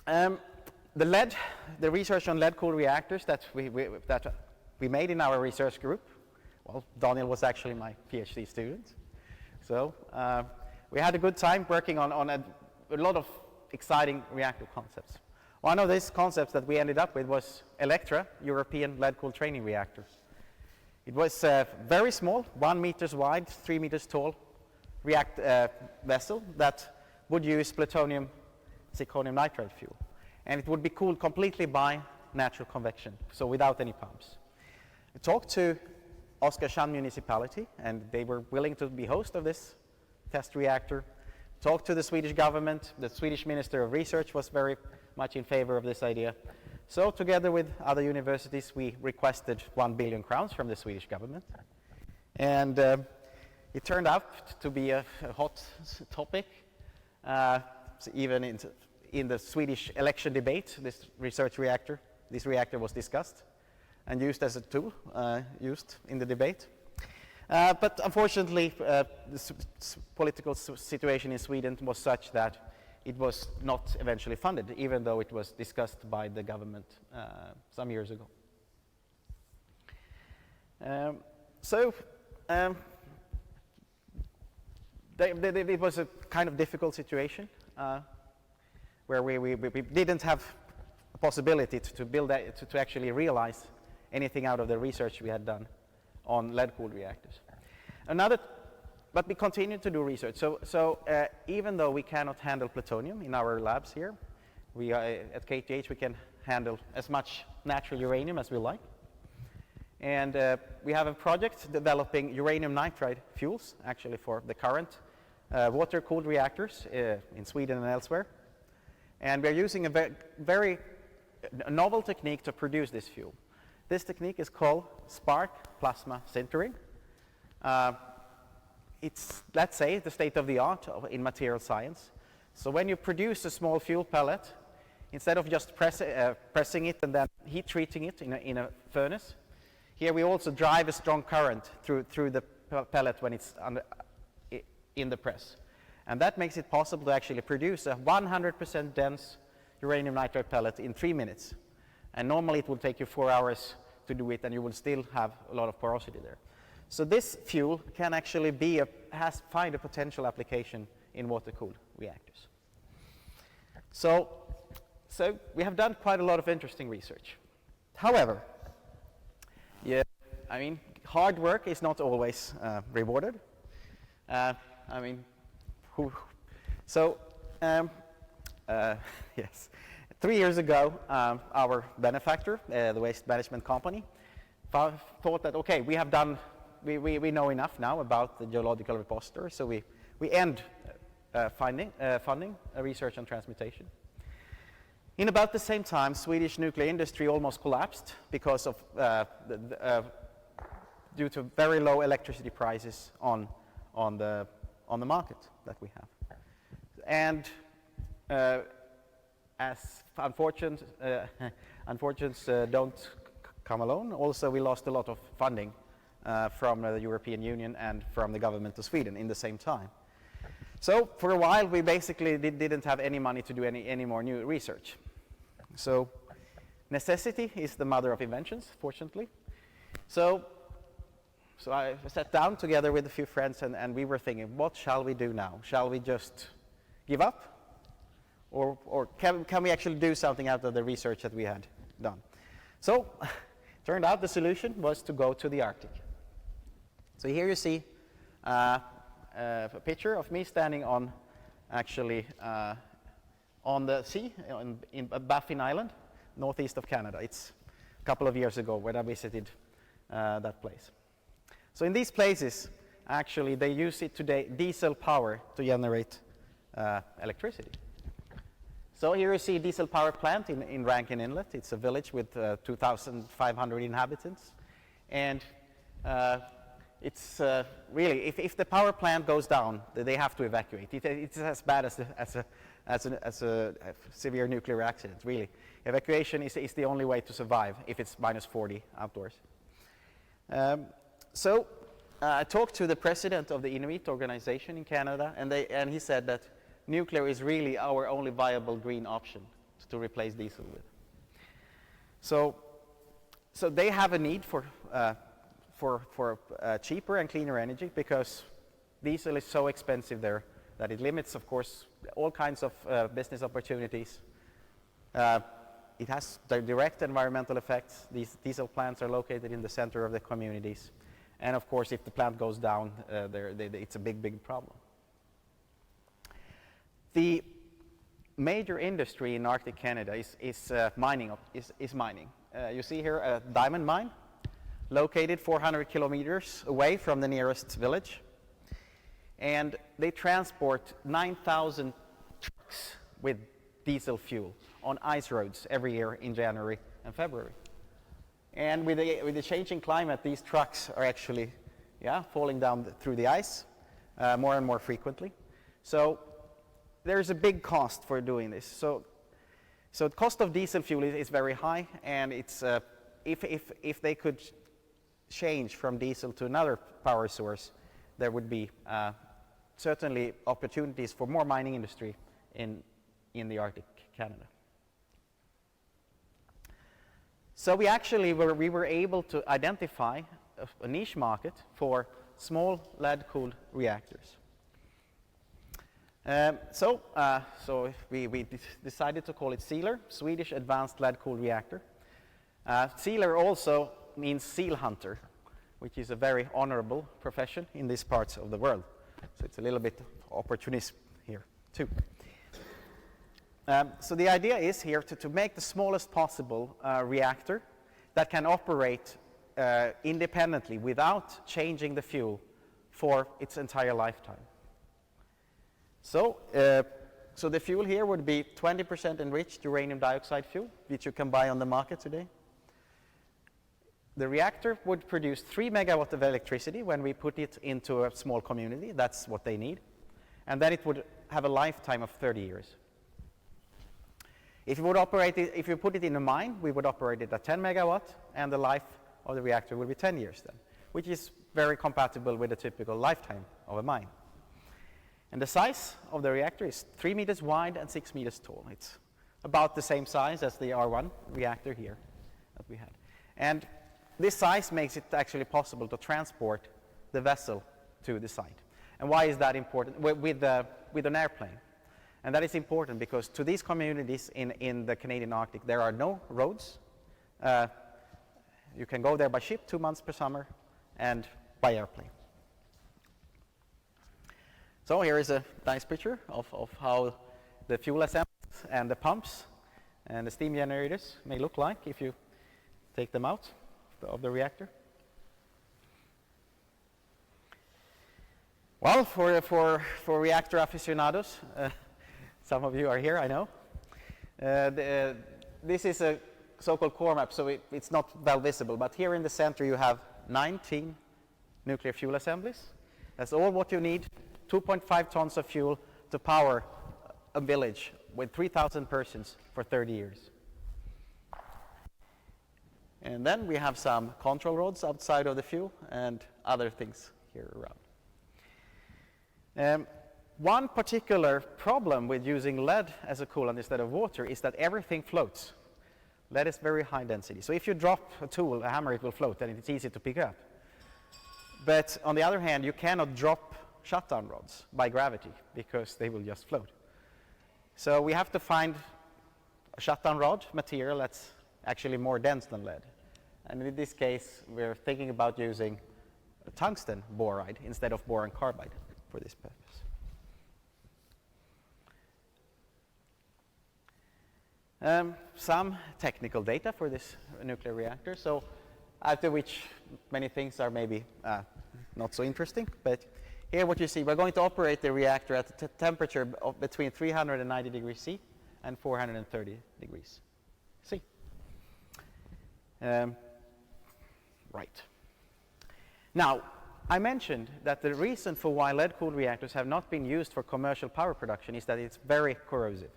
The research on lead-cooled reactors that we made in our research group, well, Daniel was actually my PhD student. So we had a good time working on a lot of exciting reactor concepts. One of these concepts that we ended up with was Electra, European lead-cooled training reactor. It was a very small, 1 meter wide, 3 meters tall vessel that would use plutonium zirconium nitride fuel. And it would be cooled completely by natural convection, so without any pumps. We talked to Oskarshamn municipality, and they were willing to be host of this test reactor. Talked to the Swedish government. The Swedish Minister of Research was very much in favor of this idea. So together with other universities, we requested 1 billion crowns from the Swedish government. And it turned out to be a hot topic. Even in the Swedish election debate, this reactor was discussed and used as a tool, used in the debate. But unfortunately, the political situation in Sweden was such that it was not eventually funded, even though it was discussed by the government some years ago. It was a kind of difficult situation where we didn't have a possibility to build that, to actually realize anything out of the research we had done on lead-cooled reactors. But we continued to do research. So even though we cannot handle plutonium in our labs here, at KTH we can handle as much natural uranium as we like. And we have a project developing uranium nitride fuels, actually for the current water-cooled reactors in Sweden and elsewhere. And we're using a very novel technique to produce this fuel. This technique is called spark plasma sintering. It's, let's say, the state of the art in material science. So when you produce a small fuel pellet, instead of just pressing it and then heat treating it in a furnace, here we also drive a strong current through the pellet when it's in the press. And that makes it possible to actually produce a 100% dense uranium nitride pellet in 3 minutes. And normally it would take you 4 hours to do it, and you will still have a lot of porosity there. So this fuel can actually find a potential application in water-cooled reactors. So we have done quite a lot of interesting research. However, I mean, hard work is not always rewarded. Yes. 3 years ago, our benefactor, the waste management company, thought that, okay, we know enough now about the geological repository, so we end funding research and transmutation. In about the same time, Swedish nuclear industry almost collapsed because of due to very low electricity prices on the market that we have. And as unfortunates don't come alone, also we lost a lot of funding from the European Union and from the government of Sweden in the same time. So for a while we basically didn't have any money to do any more new research. So necessity is the mother of inventions, fortunately. So I sat down together with a few friends and we were thinking, what shall we do now? Shall we just give up? Or can we actually do something out of the research that we had done? So turned out the solution was to go to the Arctic. So here you see a picture of me standing on the sea in Baffin Island, northeast of Canada. It's a couple of years ago when I visited that place. So in these places, actually, they use it today, diesel power, to generate electricity. So here you see a diesel power plant in Rankin Inlet. It's a village with 2,500 inhabitants. And it's really, if the power plant goes down, they have to evacuate. It's as bad as a severe nuclear accident, really. Evacuation is the only way to survive if it's minus 40 outdoors. So I talked to the president of the Inuit organization in Canada, and he said that nuclear is really our only viable green option to replace diesel with. So they have a need for cheaper and cleaner energy because diesel is so expensive there that it limits, of course, all kinds of business opportunities. It has direct environmental effects. These diesel plants are located in the center of the communities. And of course, if the plant goes down, it's a big problem. The major industry in Arctic Canada is mining. You see here a diamond mine located 400 kilometers away from the nearest village. And they transport 9,000 trucks with diesel fuel on ice roads every year in January and February. And with the changing climate, these trucks are actually falling down through the ice more and more frequently. So there's a big cost for doing this. So the cost of diesel fuel is very high, and it's if they could change from diesel to another power source, there would be certainly opportunities for more mining industry in the Arctic Canada. So we were able to identify a niche market for small lead-cooled reactors. So we decided to call it SEALR, Swedish Advanced Lead-Cooled Reactor. SEALR also means seal hunter, which is a very honorable profession in these parts of the world. So it's a little bit opportunism here too. So the idea is here to make the smallest possible reactor that can operate independently without changing the fuel for its entire lifetime. So the fuel here would be 20% enriched uranium dioxide fuel, which you can buy on the market today. The reactor would produce 3 megawatt of electricity when we put it into a small community. That's what they need. And then it would have a lifetime of 30 years. If you would operate it, if you put it in a mine, we would operate it at 10 megawatt, and the life of the reactor will be 10 years then, which is very compatible with the typical lifetime of a mine. And the size of the reactor is 3 meters wide and 6 meters tall. It's about the same size as the R1 reactor here that we had. And this size makes it actually possible to transport the vessel to the site. And why is that important with an airplane? And that is important because to these communities in the Canadian Arctic, there are no roads. You can go there by ship 2 months per summer and by airplane. So here is a nice picture of how the fuel assemblies and the pumps and the steam generators may look like if you take them out of the reactor. Well, for reactor aficionados, some of you are here, I know. This is a so-called core map, so it's not well visible, but here in the center you have 19 nuclear fuel assemblies. That's all what you need, 2.5 tons of fuel to power a village with 3,000 persons for 30 years. And then we have some control rods outside of the fuel and other things here around. One particular problem with using lead as a coolant instead of water is that everything floats. Lead is very high density. So if you drop a tool, a hammer, it will float, and it's easy to pick up. But on the other hand, you cannot drop shutdown rods by gravity because they will just float. So we have to find a shutdown rod material that's actually more dense than lead. And in this case, we're thinking about using a tungsten boride instead of boron carbide for this purpose. Some technical data for this nuclear reactor. So after which many things are maybe not so interesting, but here what you see, we're going to operate the reactor at a temperature of between 390 degrees C and 430 degrees C. Right. Now, I mentioned that the reason for why lead-cooled reactors have not been used for commercial power production is that it's very corrosive.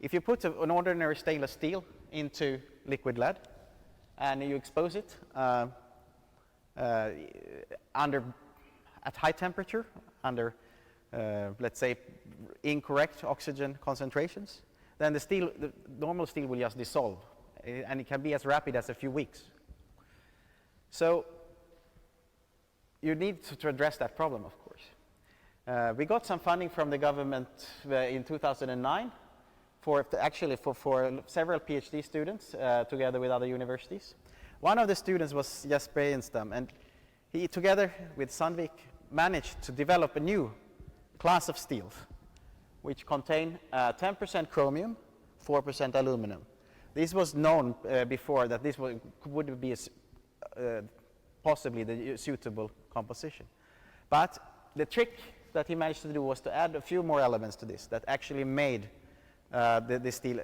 If you put an ordinary stainless steel into liquid lead and you expose it at high temperature, under, let's say, incorrect oxygen concentrations, then the normal steel will just dissolve, and it can be as rapid as a few weeks. So you need to address that problem, of course. We got some funding from the government in 2009 for several PhD students together with other universities. One of the students was Jesper Enstam, and he, together with Sandvik, managed to develop a new class of steels which contain 10% chromium, 4% aluminum. This was known before that this would be possibly the suitable composition. But the trick that he managed to do was to add a few more elements to this that actually made the steel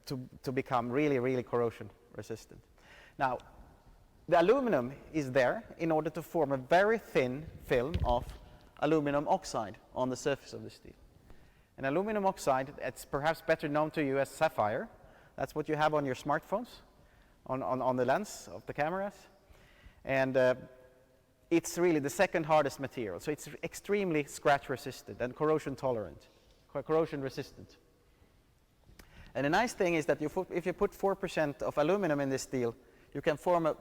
to become really, really corrosion resistant. Now, the aluminum is there in order to form a very thin film of aluminum oxide on the surface of the steel. And aluminum oxide, it's perhaps better known to you as sapphire. That's what you have on your smartphones, on the lens of the cameras. And it's really the second hardest material. So it's extremely scratch resistant and corrosion tolerant, corrosion resistant. And the nice thing is that if you put 4% of aluminum in this steel, you can form a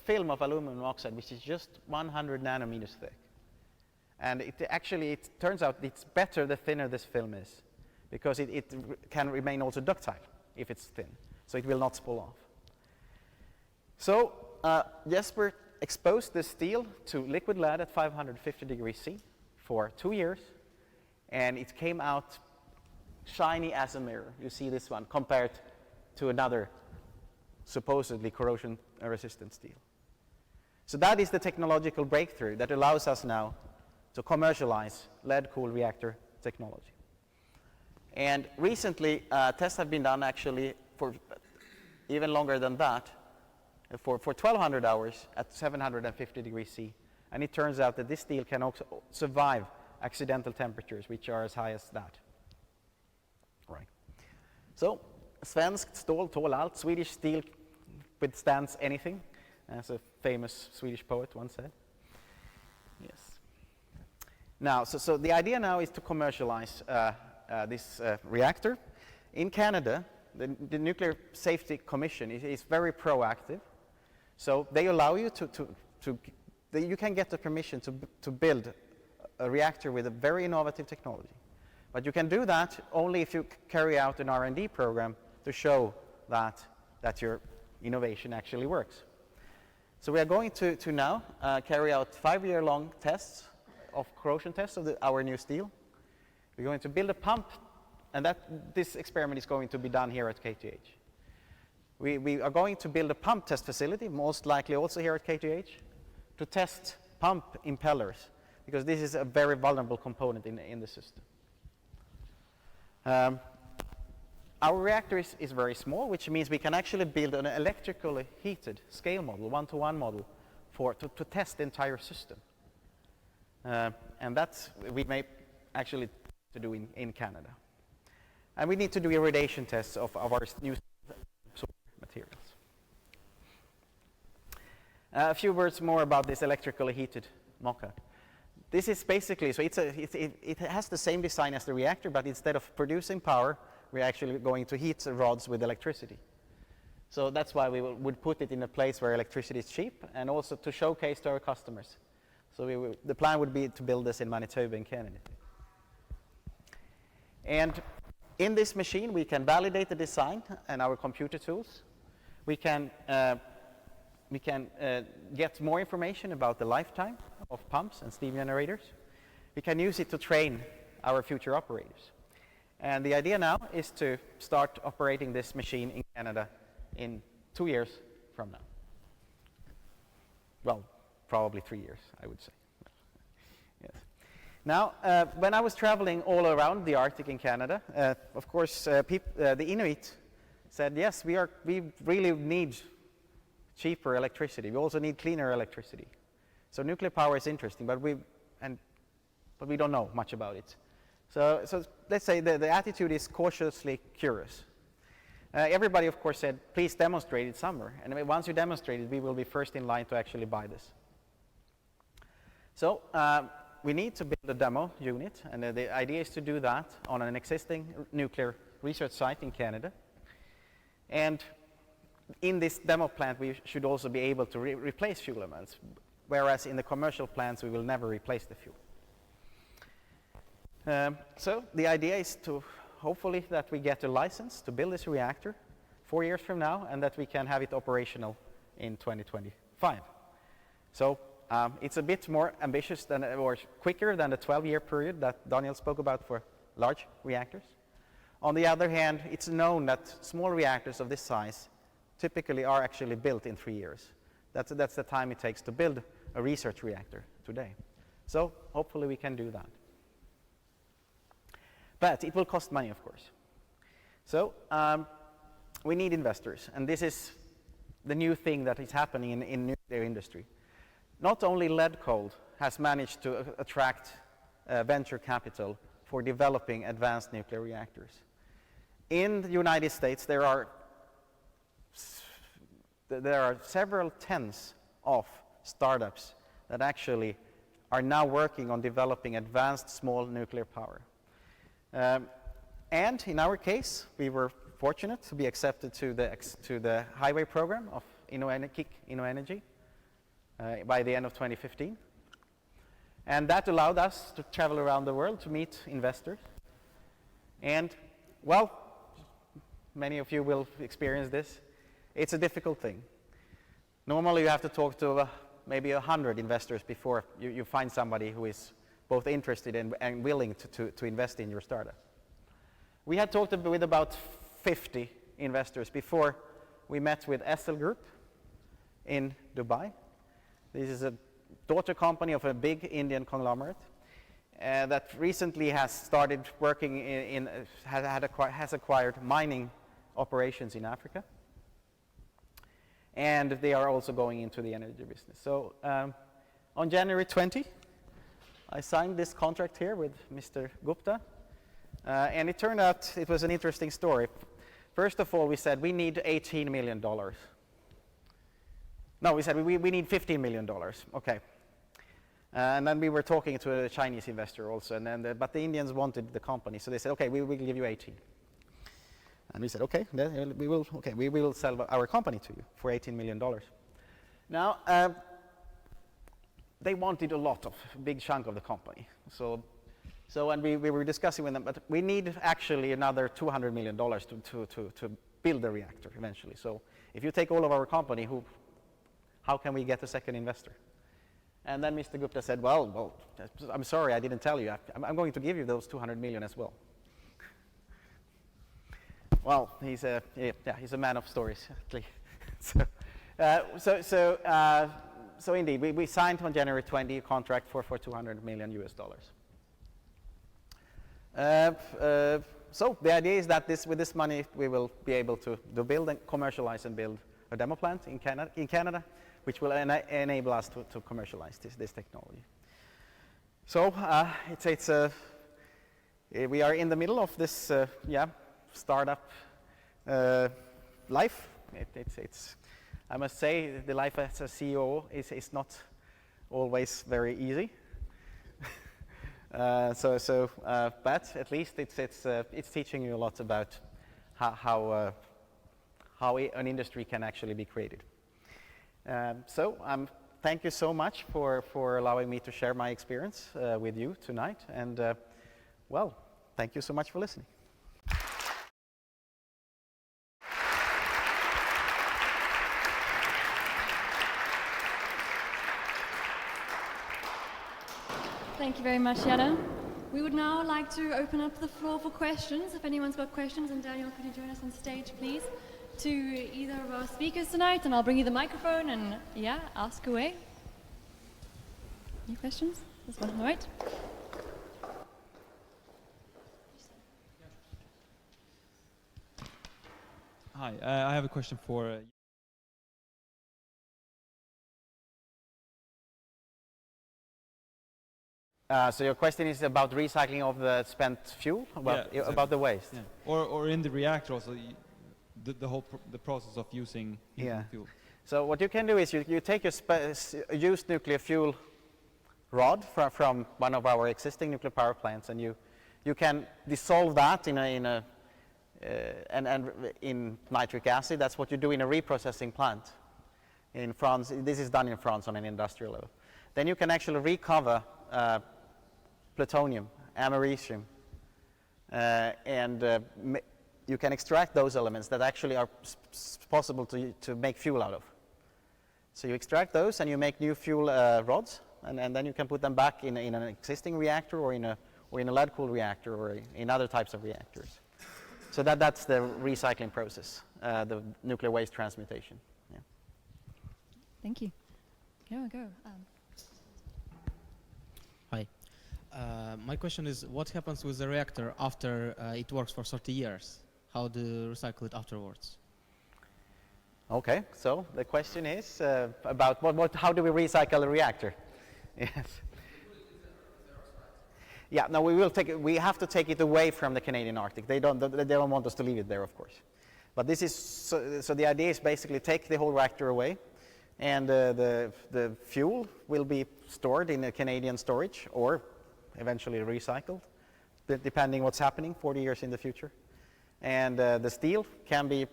film of aluminum oxide which is just 100 nanometers thick. And it turns out it's better the thinner this film is, because it can remain also ductile if it's thin, so it will not spool off. So Jesper exposed the steel to liquid lead at 550 degrees C for 2 years, and it came out shiny as a mirror. You see this one compared to another supposedly corrosion resistant steel. So that is the technological breakthrough that allows us now to commercialize lead-cooled reactor technology. And recently, tests have been done actually for even longer than that, for 1,200 hours at 750 degrees C. And it turns out that this steel can also survive accidental temperatures which are as high as that. Right. So, svenskt stål tål allt, Swedish steel withstands anything, as a famous Swedish poet once said. Yes. Now, so the idea now is to commercialize this reactor. In Canada, the Nuclear Safety Commission is very proactive. So they allow you you can get the permission to build a reactor with a very innovative technology. But you can do that only if you carry out an R&D program to show that your innovation actually works. So we are going to now carry out 5-year-long tests of corrosion tests of our new steel. We're going to build a pump, and this experiment is going to be done here at KTH. We are going to build a pump test facility, most likely also here at KTH, to test pump impellers, because this is a very vulnerable component in the system. Our reactor is very small, which means we can actually build an electrically heated scale model, 1-to-1 model, to test the entire system. And that's we may actually to do in Canada. And we need to do irradiation tests of our new materials. A few words more about this electrically heated mock-up. This is basically, so it has the same design as the reactor, but instead of producing power, we're actually going to heat the rods with electricity. So that's why we would put it in a place where electricity is cheap, and also to showcase to our customers. So the plan would be to build this in Manitoba in Canada. And in this machine, we can validate the design and our computer tools. We can get more information about the lifetime of pumps and steam generators. We can use it to train our future operators. And the idea now is to start operating this machine in Canada in 2 years from now. Well, probably 3 years, I would say. Yes. Now, when I was traveling all around the Arctic in Canada, of course, the Inuit said, yes, we really need cheaper electricity. We also need cleaner electricity. So nuclear power is interesting, but we don't know much about it. So let's say the attitude is cautiously curious. Everybody, of course, said, please demonstrate it somewhere. And once you demonstrate it, we will be first in line to actually buy this. So we need to build a demo unit, and the idea is to do that on an existing nuclear research site in Canada. And in this demo plant, we should also be able to replace fuel elements, whereas in the commercial plants, we will never replace the fuel. So the idea is to hopefully that we get a license to build this reactor 4 years from now, and that we can have it operational in 2025. So it's a bit more ambitious or quicker than the 12-year period that Daniel spoke about for large reactors. On the other hand, it's known that small reactors of this size typically are actually built in 3 years. That's the time it takes to build a research reactor today. So hopefully we can do that. But it will cost money, of course. So we need investors, and this is the new thing that is happening in nuclear industry. Not only Leadcold has managed to attract venture capital for developing advanced nuclear reactors. In the United States, there are several tens of startups that actually are now working on developing advanced small nuclear power. And in our case, we were fortunate to be accepted to the highway program of KIC InnoEnergy by the end of 2015. And that allowed us to travel around the world to meet investors. And, well, many of you will experience this. It's a difficult thing. Normally you have to talk to maybe 100 investors before you find somebody who is both interested and willing to invest in your startup. We had talked with about 50 investors before we met with Essel Group in Dubai. This is a daughter company of a big Indian conglomerate that recently has started working has acquired mining operations in Africa. And they are also going into the energy business. So on January 20, I signed this contract here with Mr. Gupta. And it turned out it was an interesting story. First of all, we said we need $18 million. No, we said we need $15 million. Okay. And then we were talking to a Chinese investor also, and then but the Indians wanted the company, so they said, okay, we will give you 18. And we said, okay, then we will sell our company to you for $18 million. Now, they wanted a lot of, a big chunk of the company. So when we were discussing with them, but we need actually another $200 million to build the reactor eventually. So if you take all of our company, how can we get a second investor? And then Mr. Gupta said, well, I'm sorry, I didn't tell you. I'm going to give you those 200 million as well. Well, he's a man of stories. So indeed, we signed on January 20 a contract for $200 million US. So the idea is that with this money, we will be able to build and commercialize and build a demo plant in Canada, which will enable us to commercialize this technology. So we are in the middle of this startup life. I must say the life as a CEO is not always very easy. But at least it's teaching you a lot about how an industry can actually be created. Thank you so much for allowing me to share my experience with you tonight, and thank you so much for listening. Thank you very much, Jana. We would now like to open up the floor for questions. If anyone's got questions, and Daniel, could you join us on stage, please, to either of our speakers tonight, and I'll bring you the microphone and, ask away. Any questions? There's one on the right. Hi, I have a question for So your question is about recycling of the spent fuel, about the waste, or in the reactor also, the whole process of using fuel. So what you can do is you take your used nuclear fuel rod from one of our existing nuclear power plants, and you can dissolve that in nitric acid. That's what you do in a reprocessing plant in France. This is done in France on an industrial level. Then you can actually recover plutonium, americium, and you can extract those elements that actually are possible to make fuel out of. So you extract those and you make new fuel rods, and then you can put them back in an existing reactor or in a lead-cooled reactor or in other types of reactors. So that's the recycling process, the nuclear waste transmutation. Yeah. Thank you. Go. Hi. My question is, what happens with the reactor after it works for 30 years? How do you recycle it afterwards? Okay, so the question is about how do we recycle a reactor? Yes. Yeah, no, we have to take it away from the Canadian Arctic. They don't want us to leave it there, of course. But this is so the idea is basically take the whole reactor away, and the fuel will be stored in a Canadian storage or eventually recyced, depending what's happening 40 years in the future. And the steel can be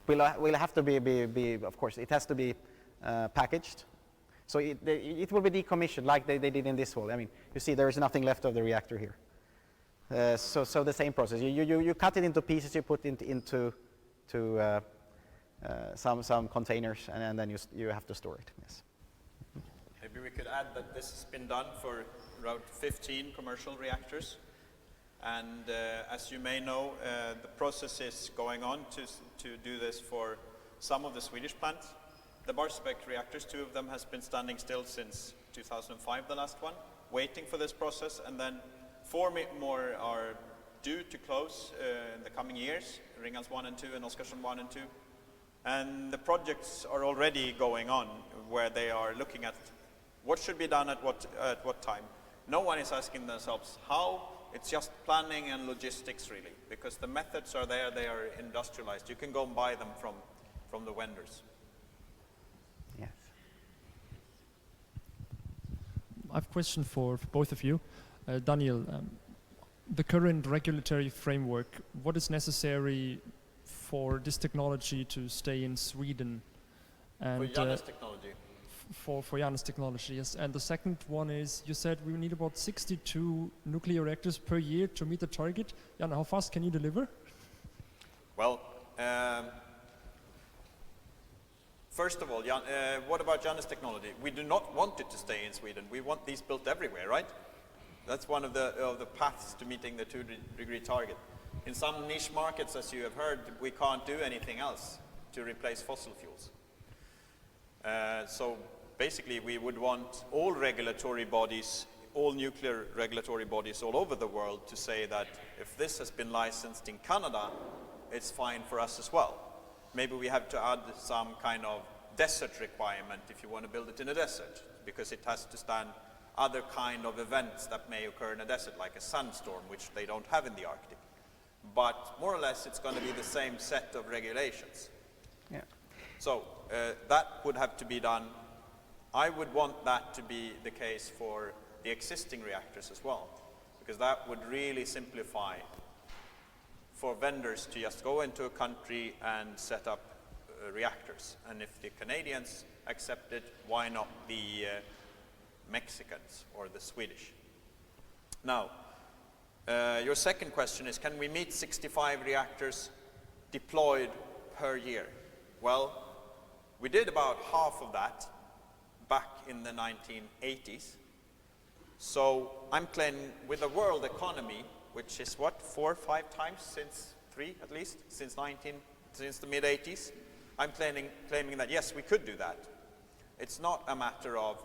will have to be of course it has to be packaged. So it will be decommissioned like they did in this hole. I mean, you see there is nothing left of the reactor here. So the same process. You cut it into pieces, you put it into some containers, and then you have to store it. Yes. Maybe we could add that this has been done for around 15 commercial reactors. And as you may know, the process is going on to do this for some of the Swedish plants. The Barsebäck reactors, 2 of them has been standing still since 2005, the last one, waiting for this process, and then 4 more are due to close in the coming years, Ringhals 1 and 2 and Oskarshamn 1 and 2. And the projects are already going on where they are looking at what should be done at what time. No one is asking themselves, how It's just planning and logistics, really, because the methods are there, they are industrialized. You can go and buy them from the vendors. Yes. I have a question for both of you. Daniel, the current regulatory framework, what is necessary for this technology to stay in Sweden? And, for Janus technology? For Janus technology, yes. And the second one is, you said we need about 62 nuclear reactors per year to meet the target. Jan, how fast can you deliver? Well, first of all, what about Janus technology? We do not want it to stay in Sweden. We want these built everywhere, right? That's one of the paths to meeting the 2-degree target. In some niche markets, as you have heard, we can't do anything else to replace fossil fuels. So basically, we would want all regulatory bodies, all nuclear regulatory bodies all over the world to say that if this has been licensed in Canada, it's fine for us as well. Maybe we have to add some kind of desert requirement if you want to build it in a desert, because it has to stand other kind of events that may occur in a desert, like a sandstorm, which they don't have in the Arctic. But more or less, it's going to be the same set of regulations. Yeah. So that would have to be done. I would want that to be the case for the existing reactors as well, because that would really simplify for vendors to just go into a country and set up reactors. And if the Canadians accept it, why not the Mexicans or the Swedish? Now, your second question is, can we meet 65 reactors deployed per year? Well, we did about half of that back in the 1980s. So I'm claiming with the world economy, which is what, 4 or 5 times since 3 at least, since the mid-80s, I'm claiming that yes, we could do that. It's not a matter of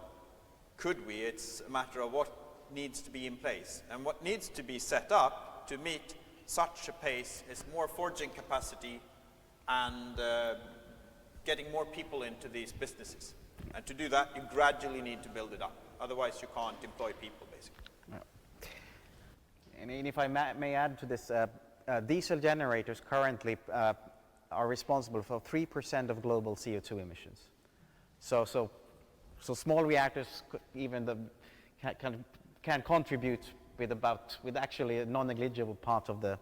could we, it's a matter of what needs to be in place. And what needs to be set up to meet such a pace is more forging capacity and getting more people into these businesses. And to do that, you gradually need to build it up. Otherwise, you can't employ people, basically. Yeah. And if I may add to this, diesel generators currently are responsible for 3% of global CO2 emissions. So small reactors can contribute with actually a non-negligible part of the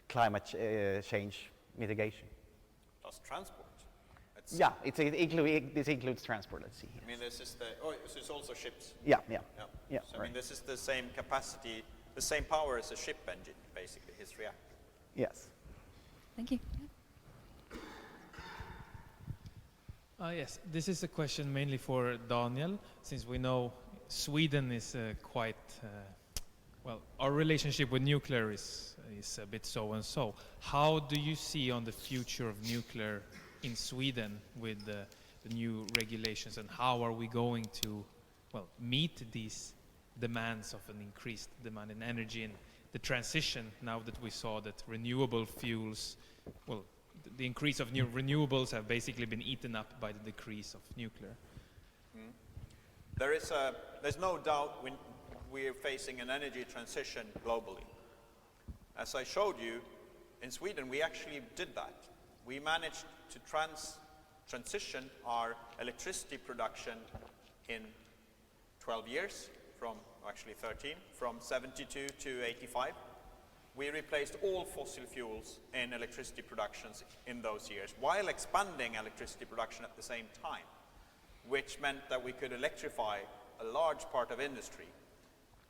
climate change mitigation. Plus transport. Yeah, this includes transport. Let's see. I mean, this is so it's also ships. Yeah. So, right. I mean, this is the same capacity, the same power as a ship engine, basically, his reactor. Yes. Thank you. Yes, this is a question mainly for Daniel, since we know Sweden is quite, well, our relationship with nuclear is a bit so and so. How do you see on the future of nuclear in Sweden with the new regulations, and how are we going to, well, meet these demands of an increased demand in energy and the transition now that we saw that renewable fuels, well, the increase of new renewables have basically been eaten up by the decrease of nuclear? There's no doubt we're facing an energy transition globally. As I showed you, in Sweden we actually did that. We managed to transition our electricity production in 12 years, actually 13, from 72 to 85. We replaced all fossil fuels in electricity productions in those years, while expanding electricity production at the same time, which meant that we could electrify a large part of industry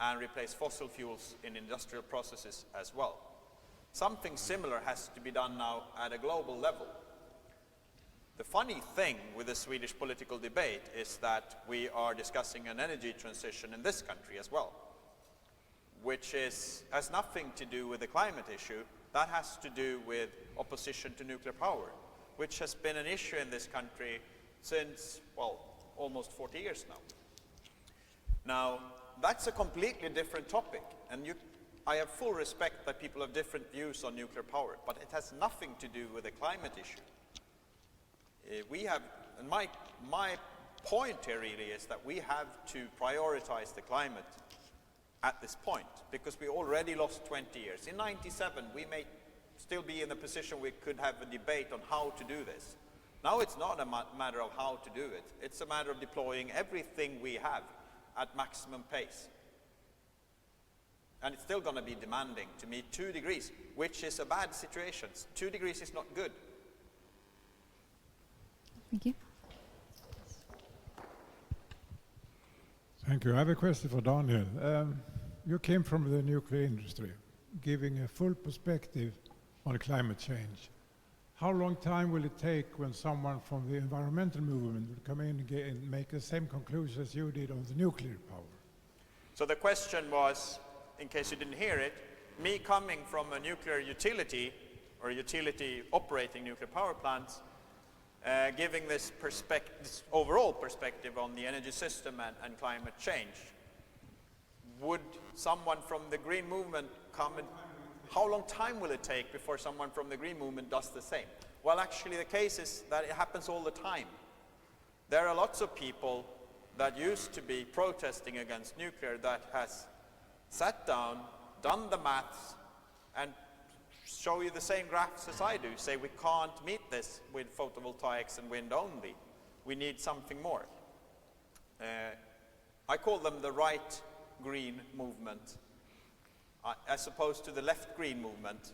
and replace fossil fuels in industrial processes as well. Something similar has to be done now at a global level. The funny thing with the Swedish political debate is that we are discussing an energy transition in this country as well, which has nothing to do with the climate issue. That has to do with opposition to nuclear power, which has been an issue in this country since, well, almost 40 years now. Now, that's a completely different topic, and I have full respect that people have different views on nuclear power, but it has nothing to do with the climate issue. And my point here really is that we have to prioritize the climate at this point, because we already lost 20 years. In 97, we may still be in a position we could have a debate on how to do this. Now it's not a matter of how to do it. It's a matter of deploying everything we have at maximum pace. And it's still going to be demanding to meet 2 degrees, which is a bad situation. 2 degrees is not good. Thank you. Thank you. I have a question for Daniel. You came from the nuclear industry, giving a full perspective on climate change. How long time will it take when someone from the environmental movement will come in and make the same conclusion as you did on the nuclear power? So the question was, in case you didn't hear it, me coming from a nuclear utility, or a utility operating nuclear power plants, giving this overall perspective on the energy system and climate change. Would someone from the green movement come and how long time will it take before someone from the green movement does the same? Well, actually the case is that it happens all the time. There are lots of people that used to be protesting against nuclear that has sat down, done the maths, and show you the same graphs as I do. Say we can't meet this with photovoltaics and wind only. We need something more. I call them the right green movement, as opposed to the left green movement.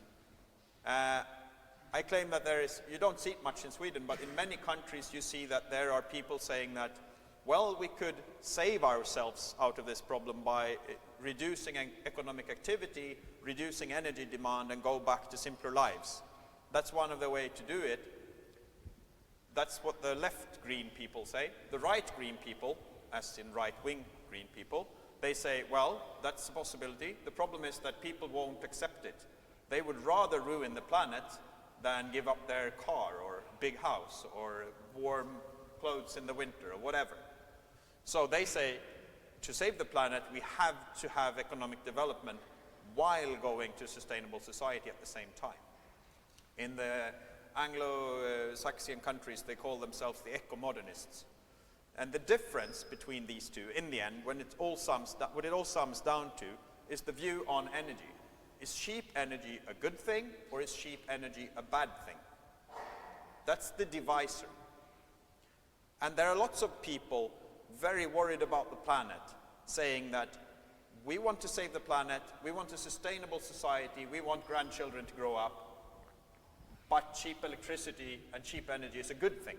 I claim that you don't see it much in Sweden, but in many countries you see that there are people saying that, well, we could save ourselves out of this problem by reducing economic activity, reducing energy demand, and go back to simpler lives. That's one of the ways to do it. That's what the left green people say. The right green people, as in right-wing green people, they say, well, that's a possibility. The problem is that people won't accept it. They would rather ruin the planet than give up their car or big house or warm clothes in the winter or whatever. So they say, to save the planet, we have to have economic development while going to sustainable society at the same time. In the Anglo-Saxon countries, they call themselves the eco-modernists. And the difference between these two, in the end, what it all sums down to, is the view on energy. Is cheap energy a good thing, or is cheap energy a bad thing? That's the divisor. And there are lots of people very worried about the planet, saying that we want to save the planet, we want a sustainable society, we want grandchildren to grow up, but cheap electricity and cheap energy is a good thing.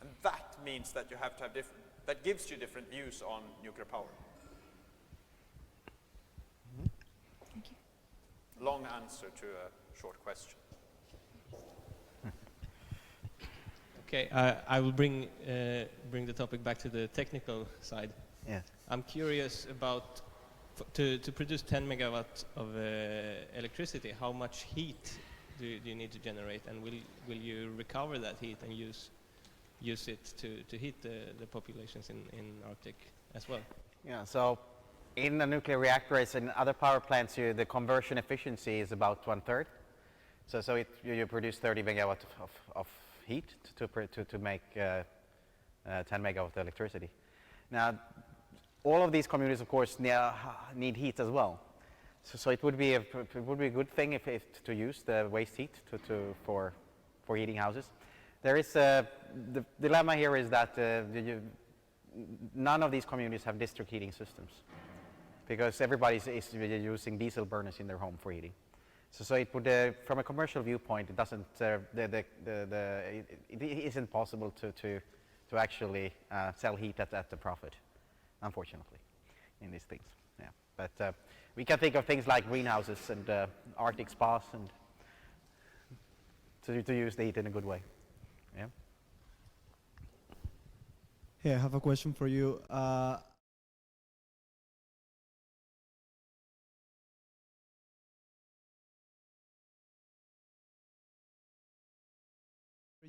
And that means that you have to have that gives you different views on nuclear power. Thank you. Long answer to a short question. Okay, I will bring the topic back to the technical side. Yes. I'm curious about, to produce 10 megawatts of electricity, how much heat do you need to generate, and will you recover that heat and use it to heat the populations in Arctic as well? Yeah, so in a nuclear reactor, as in other power plants, the conversion efficiency is about 1/3. So you produce 30 megawatts of heat to make 10 megawatt electricity. Now, all of these communities, of course, need heat as well. So it would be a good thing if to use the waste heat for heating houses. There is the dilemma here is that none of these communities have district heating systems, because everybody is using diesel burners in their home for heating. So it would, from a commercial viewpoint, it doesn't. It isn't possible to actually sell heat at the profit, unfortunately, in these things. Yeah, but we can think of things like greenhouses and Arctic spas, and to use the heat in a good way. Yeah. Hey, I have a question for you.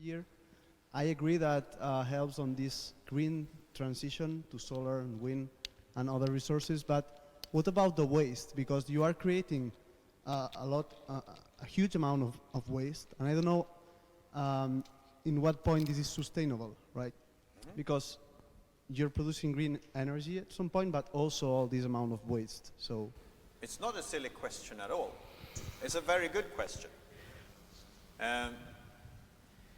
Year. I agree that helps on this green transition to solar and wind and other resources, but what about the waste? Because you are creating a huge amount of waste, and I don't know in what point this is sustainable, right? Because you're producing green energy at some point, but also all this amount of waste. So it's not a silly question at all. It's a very good question.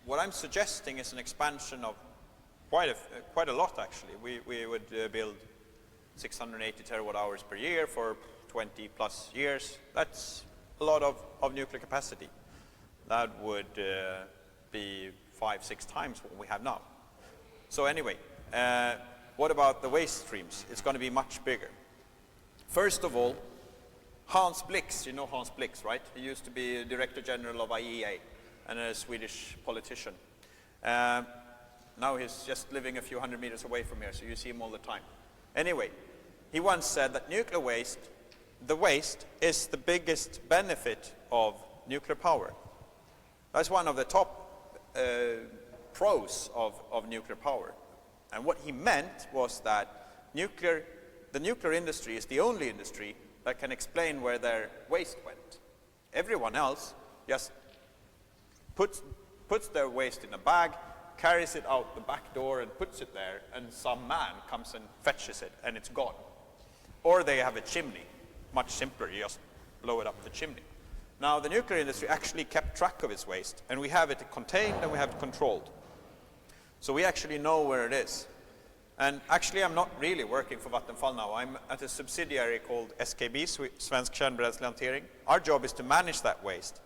What I'm suggesting is an expansion of quite a lot, actually. We would build 680 terawatt hours per year for 20 plus years. That's a lot of nuclear capacity. That would be 5-6 times what we have now. So anyway, what about the waste streams? It's going to be much bigger. First of all, Hans Blix, you know Hans Blix, right? He used to be Director General of IEA and a Swedish politician. Now he's just living a few hundred meters away from here, so you see him all the time. Anyway, he once said that nuclear waste, the waste, is the biggest benefit of nuclear power. That's one of the top pros of nuclear power. And what he meant was that the nuclear industry is the only industry that can explain where their waste went. Everyone else just puts their waste in a bag, carries it out the back door and puts it there, and some man comes and fetches it and it's gone. Or they have a chimney, much simpler, you just blow it up the chimney. Now the nuclear industry actually kept track of its waste, and we have it contained and we have it controlled. So we actually know where it is. And actually I'm not really working for Vattenfall now. I'm at a subsidiary called SKB, Svensk Kärnbränslehantering. Our job is to manage that waste.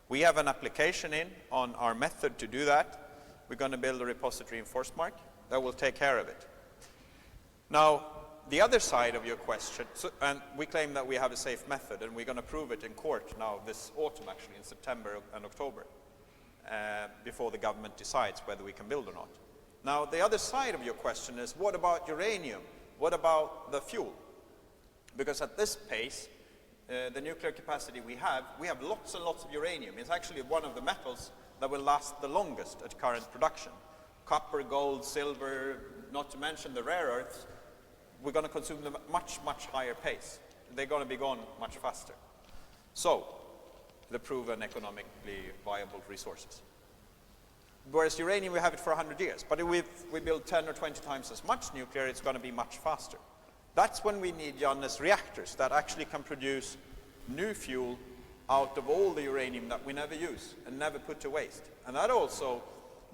We have an application in on our method to do that. We're going to build a repository in Forsmark that will take care of it. Now, the other side of your question, and we claim that we have a safe method, and we're going to prove it in court now this autumn, actually, in September and October, before the government decides whether we can build or not. Now, the other side of your question is, what about uranium? What about the fuel? Because at this pace, the nuclear capacity we have lots and lots of uranium. It's actually one of the metals that will last the longest at current production. Copper, gold, silver, not to mention the rare earths, we're going to consume them at much, much higher pace. They're going to be gone much faster. So, the proven economically viable resources. Whereas uranium, we have it for 100 years. But if we build 10 or 20 times as much nuclear, it's going to be much faster. That's when we need Jannes reactors that actually can produce new fuel out of all the uranium that we never use and never put to waste. And that also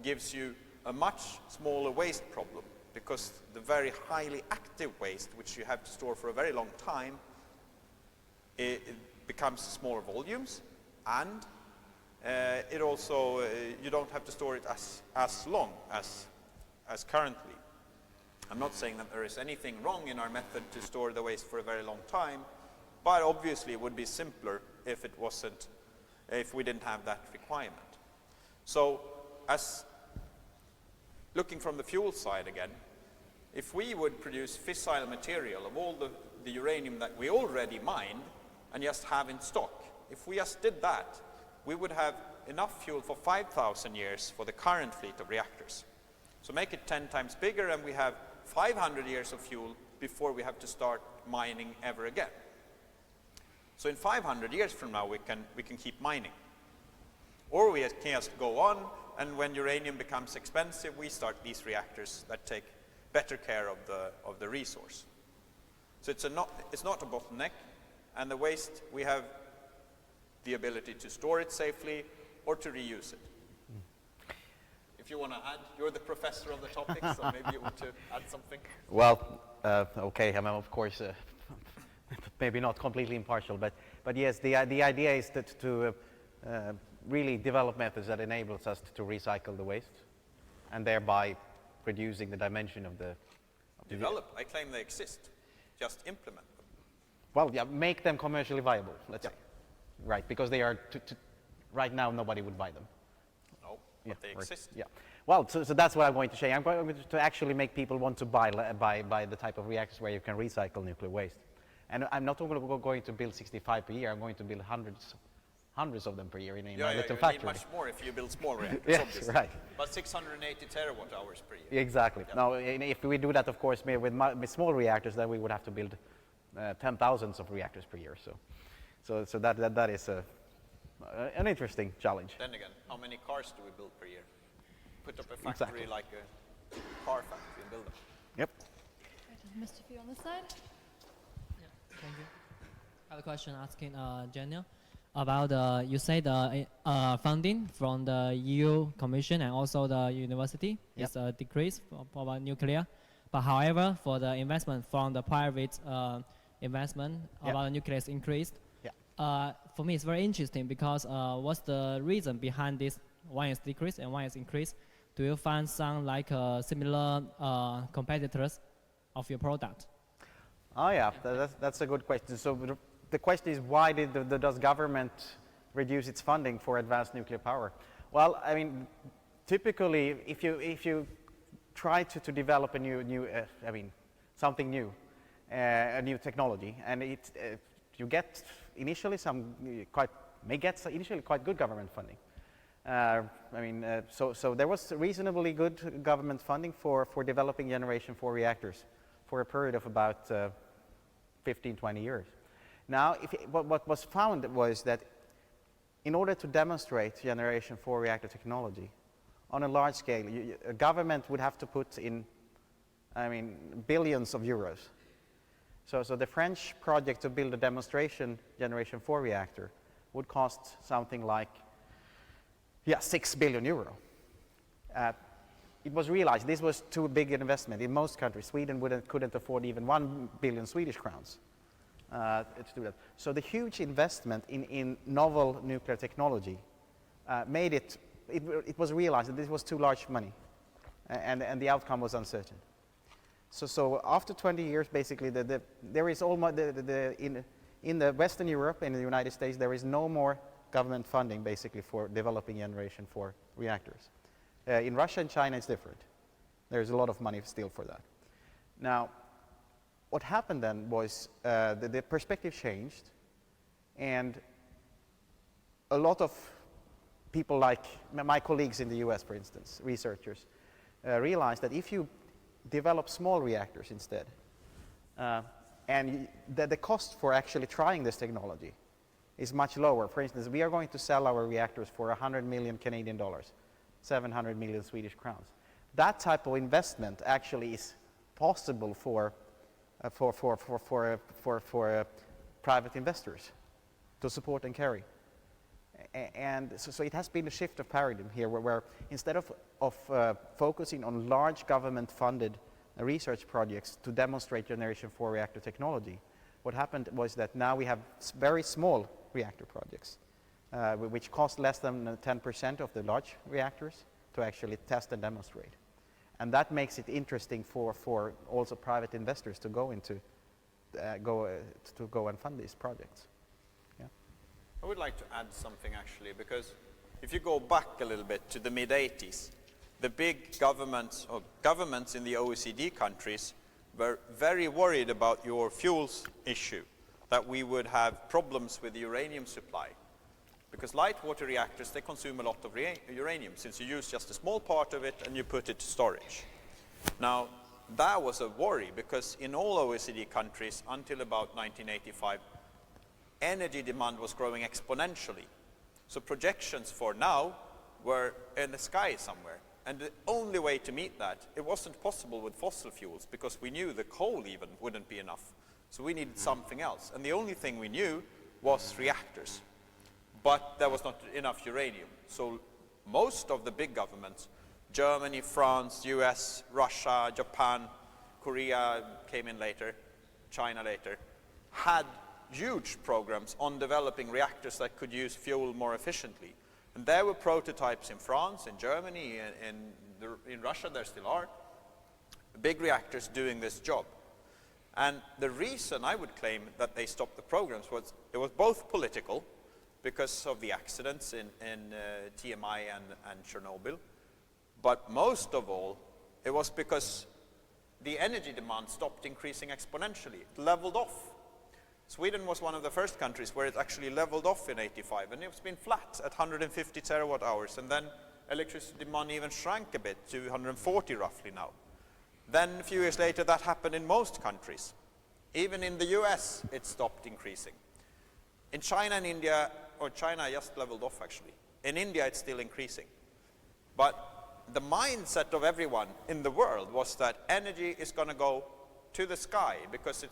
gives you a much smaller waste problem, because the very highly active waste, which you have to store for a very long time, it becomes smaller volumes, and it also, you don't have to store it as long as currently. I'm not saying that there is anything wrong in our method to store the waste for a very long time, but obviously it would be simpler if we didn't have that requirement. So, looking from the fuel side again, if we would produce fissile material of all the uranium that we already mined and just have in stock, if we just did that, we would have enough fuel for 5,000 years for the current fleet of reactors. So make it 10 times bigger, and we have 500 years of fuel before we have to start mining ever again. So in 500 years from now, we can keep mining. Or we can just go on, and when uranium becomes expensive, we start these reactors that take better care of the resource. So it's not a bottleneck, and the waste, we have the ability to store it safely or to reuse it. If you want to add, you're the professor of the topic, so maybe you want to add something. Well, okay, I mean, of course, maybe not completely impartial, but yes, the idea is to really develop methods that enables us to recycle the waste, and thereby reducing the dimension of the... Develop, I claim they exist. Just implement them. Well, yeah, make them commercially viable, let's say. Right, because they are, right now nobody would buy them. No, but they exist. Yeah. Well, so that's what I'm going to say. I'm going to actually make people want to buy the type of reactors where you can recycle nuclear waste. And I'm not going to build 65 per year. I'm going to build hundreds of them per year in my little factory. You need much more if you build small reactors, yes, obviously. Right. But 680 terawatt hours per year. Exactly. Yeah. Now, if we do that, of course, with small reactors, then we would have to build 10,000s of reactors per year. So that is an interesting challenge. Then again, how many cars do we build per year? Put up a factory like a car factory and build them. Yep. Mr. Fee on this side. Thank you. I have a question asking Daniel about you say the funding from the EU Commission and also the university is decreased for about nuclear, but however for the investment from the private investment about nuclear is increased. For me it's very interesting because what's the reason behind this? One is decreased and one is increased. Do you find some like similar competitors of your product? Oh yeah, that's a good question. So the question is, why does government reduce its funding for advanced nuclear power? Well, I mean, typically, if you try to develop a something new, a new technology, and you get initially initially quite good government funding. So there was reasonably good government funding for developing Generation 4 reactors for a period of about 15-20 years. Now, what was found was that in order to demonstrate Generation 4 reactor technology on a large scale, a government would have to put in, billions of euros. So the French project to build a demonstration Generation 4 reactor would cost something like 6 billion euro. It was realized this was too big an investment in most countries. Sweden couldn't afford even 1 billion Swedish crowns to do that. So the huge investment in novel nuclear technology made it was realized that this was too large money, and the outcome was uncertain. So after 20 years, basically, there is almost in the Western Europe and in the United States, there is no more government funding basically for developing Generation 4 reactors. In Russia and China, it's different. There's a lot of money still for that. Now, what happened then was the perspective changed, and a lot of people like my colleagues in the US, for instance, researchers, realized that if you develop small reactors instead, and the cost for actually trying this technology is much lower. For instance, we are going to sell our reactors for 100 million Canadian dollars, 700 million Swedish crowns. That type of investment actually is possible for private investors to support and carry. And so it has been a shift of paradigm here, where instead of focusing on large government-funded research projects to demonstrate Generation 4 reactor technology, what happened was that now we have very small reactor projects, which cost less than 10% of the large reactors to actually test and demonstrate. And that makes it interesting for also private investors to go into go and fund these projects. Yeah. I would like to add something actually, because if you go back a little bit to the mid-80s, the big governments in the OECD countries were very worried about your fuels issue, that we would have problems with the uranium supply. Because light water reactors, they consume a lot of uranium, since you use just a small part of it and you put it to storage. Now, that was a worry, because in all OECD countries, until about 1985, energy demand was growing exponentially. So projections for now were in the sky somewhere. And the only way to meet that, it wasn't possible with fossil fuels, because we knew the coal even wouldn't be enough. So we needed something else. And the only thing we knew was reactors. But there was not enough uranium. So most of the big governments, Germany, France, US, Russia, Japan, Korea came in later, China later, had huge programs on developing reactors that could use fuel more efficiently. And there were prototypes in France, in Germany, in Russia there still are, big reactors doing this job. And the reason I would claim that they stopped the programs was it was both political, because of the accidents in TMI and Chernobyl, but most of all, it was because the energy demand stopped increasing exponentially. It leveled off. Sweden was one of the first countries where it actually leveled off in 85, and it's been flat at 150 terawatt hours, and then electricity demand even shrank a bit to 140 roughly now. Then a few years later, that happened in most countries. Even in the US, it stopped increasing. In China and India, or China just leveled off actually. In India, it's still increasing. But the mindset of everyone in the world was that energy is going to go to the sky because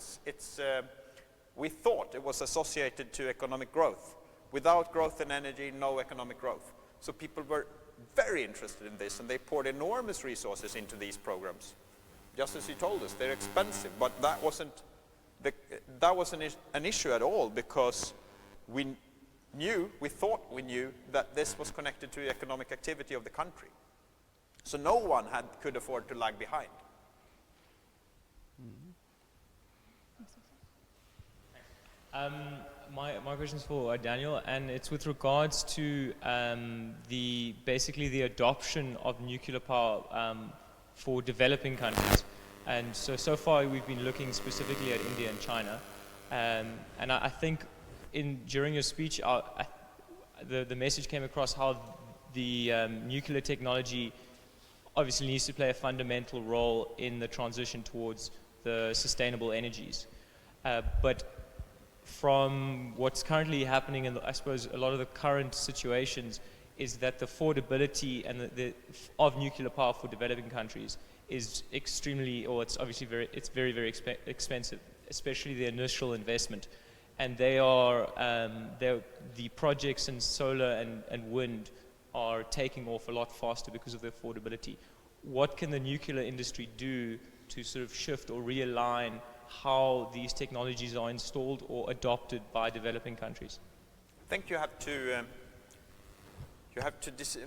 we thought it was associated to economic growth. Without growth in energy, no economic growth. So people were very interested in this, and they poured enormous resources into these programs. Just as you told us, they're expensive, but that wasn't an issue at all, because we thought we knew that this was connected to the economic activity of the country. So no one could afford to lag behind. My question is for Daniel, and it's with regards to basically the adoption of nuclear power for developing countries. And so far we've been looking specifically at India and China, and I think during your speech the message came across how the nuclear technology obviously needs to play a fundamental role in the transition towards the sustainable energies. But from what's currently happening in, I suppose, a lot of the current situations, is that the affordability and of nuclear power for developing countries is extremely, or it's obviously very expensive, especially the initial investment. And the projects in solar and wind are taking off a lot faster because of the affordability. What can the nuclear industry do to sort of shift or realign how these technologies are installed or adopted by developing countries? I think you have to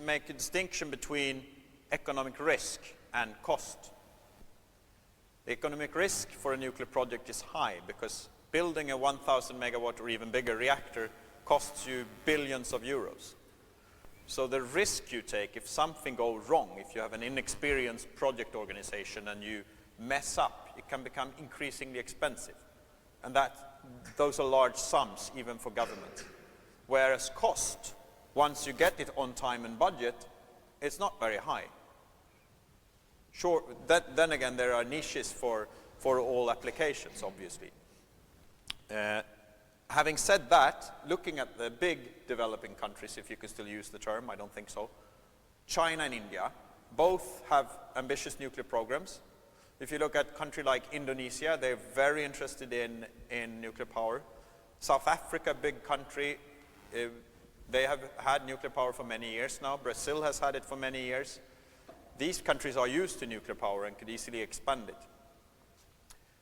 make a distinction between economic risk and cost. The economic risk for a nuclear project is high because building a 1,000 megawatt or even bigger reactor costs you billions of euros. So the risk you take if something goes wrong, if you have an inexperienced project organization and you mess up, it can become increasingly expensive. And those are large sums even for government. Whereas cost, once you get it on time and budget, it's not very high. Sure, then again, there are niches for all applications, obviously. Having said that, looking at the big developing countries, if you can still use the term, I don't think so, China and India, both have ambitious nuclear programs. If you look at a country like Indonesia, they're very interested in nuclear power. South Africa, big country, they have had nuclear power for many years now. Brazil has had it for many years. These countries are used to nuclear power and could easily expand it.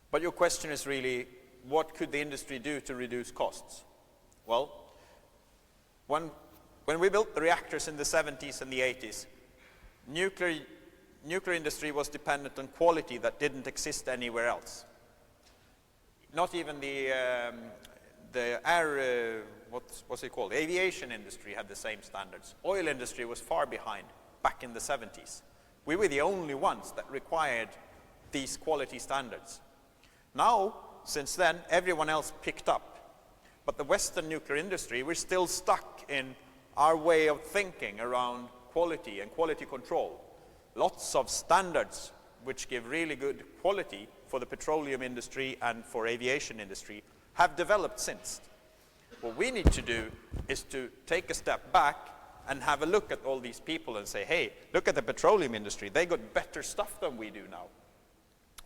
But your question is really, what could the industry do to reduce costs? Well, when we built the reactors in the 70s and the 80s, nuclear industry was dependent on quality that didn't exist anywhere else. Not even the what's it called? The aviation industry had the same standards. Oil industry was far behind back in the 70s. We were the only ones that required these quality standards. Now, since then, everyone else picked up. But the Western nuclear industry, we're still stuck in our way of thinking around quality and quality control. Lots of standards which give really good quality for the petroleum industry and for aviation industry have developed since. What we need to do is to take a step back and have a look at all these people and say, hey, look at the petroleum industry. They got better stuff than we do now.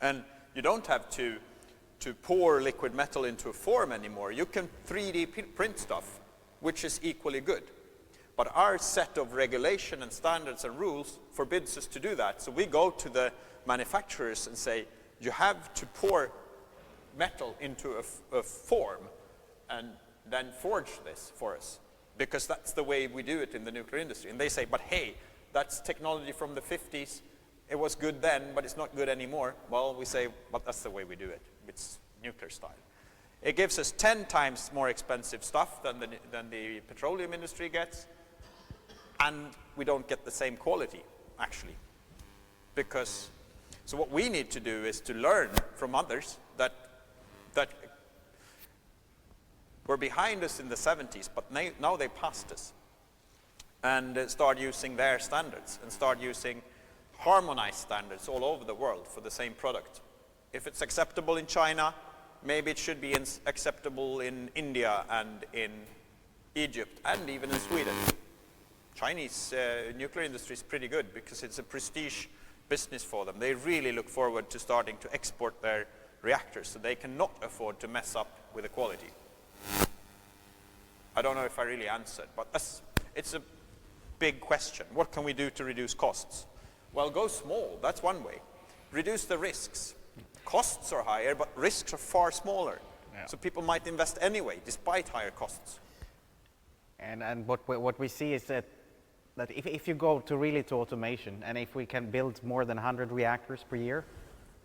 And you don't have to pour liquid metal into a form anymore. You can 3D print stuff, which is equally good. But our set of regulation and standards and rules forbids us to do that. So we go to the manufacturers and say, you have to pour metal into a form and then forge this for us, because that's the way we do it in the nuclear industry. And they say, but hey, that's technology from the 50s. It was good then, but it's not good anymore. Well, we say, but that's the way we do it. It's nuclear style. It gives us 10 times more expensive stuff than the petroleum industry gets, and we don't get the same quality, actually. So what we need to do is to learn from others that were behind us in the 70s, but now they passed us, and start using their standards and start using harmonized standards all over the world for the same product. If it's acceptable in China, maybe it should be acceptable in India and in Egypt and even in Sweden. Chinese nuclear industry is pretty good because it's a prestige business for them. They really look forward to starting to export their reactors, so they cannot afford to mess up with the quality. I don't know if I really answered, but it's a big question. What can we do to reduce costs? Well, go small, that's one way. Reduce the risks. Costs are higher, but risks are far smaller. Yeah. So people might invest anyway, despite higher costs. And what we see is that if you go to automation, and if we can build more than 100 reactors per year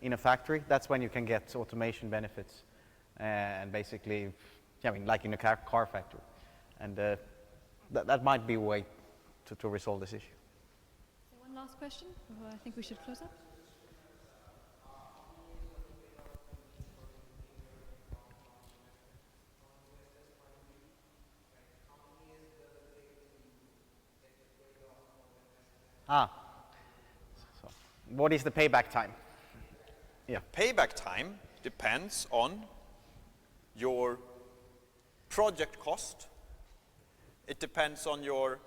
in a factory, that's when you can get automation benefits. And basically, I mean, like in a car factory. And that might be a way to resolve this issue. So one last question, or I think we should close up. So what is the payback time? Yeah. Payback time depends on your project cost. It depends on your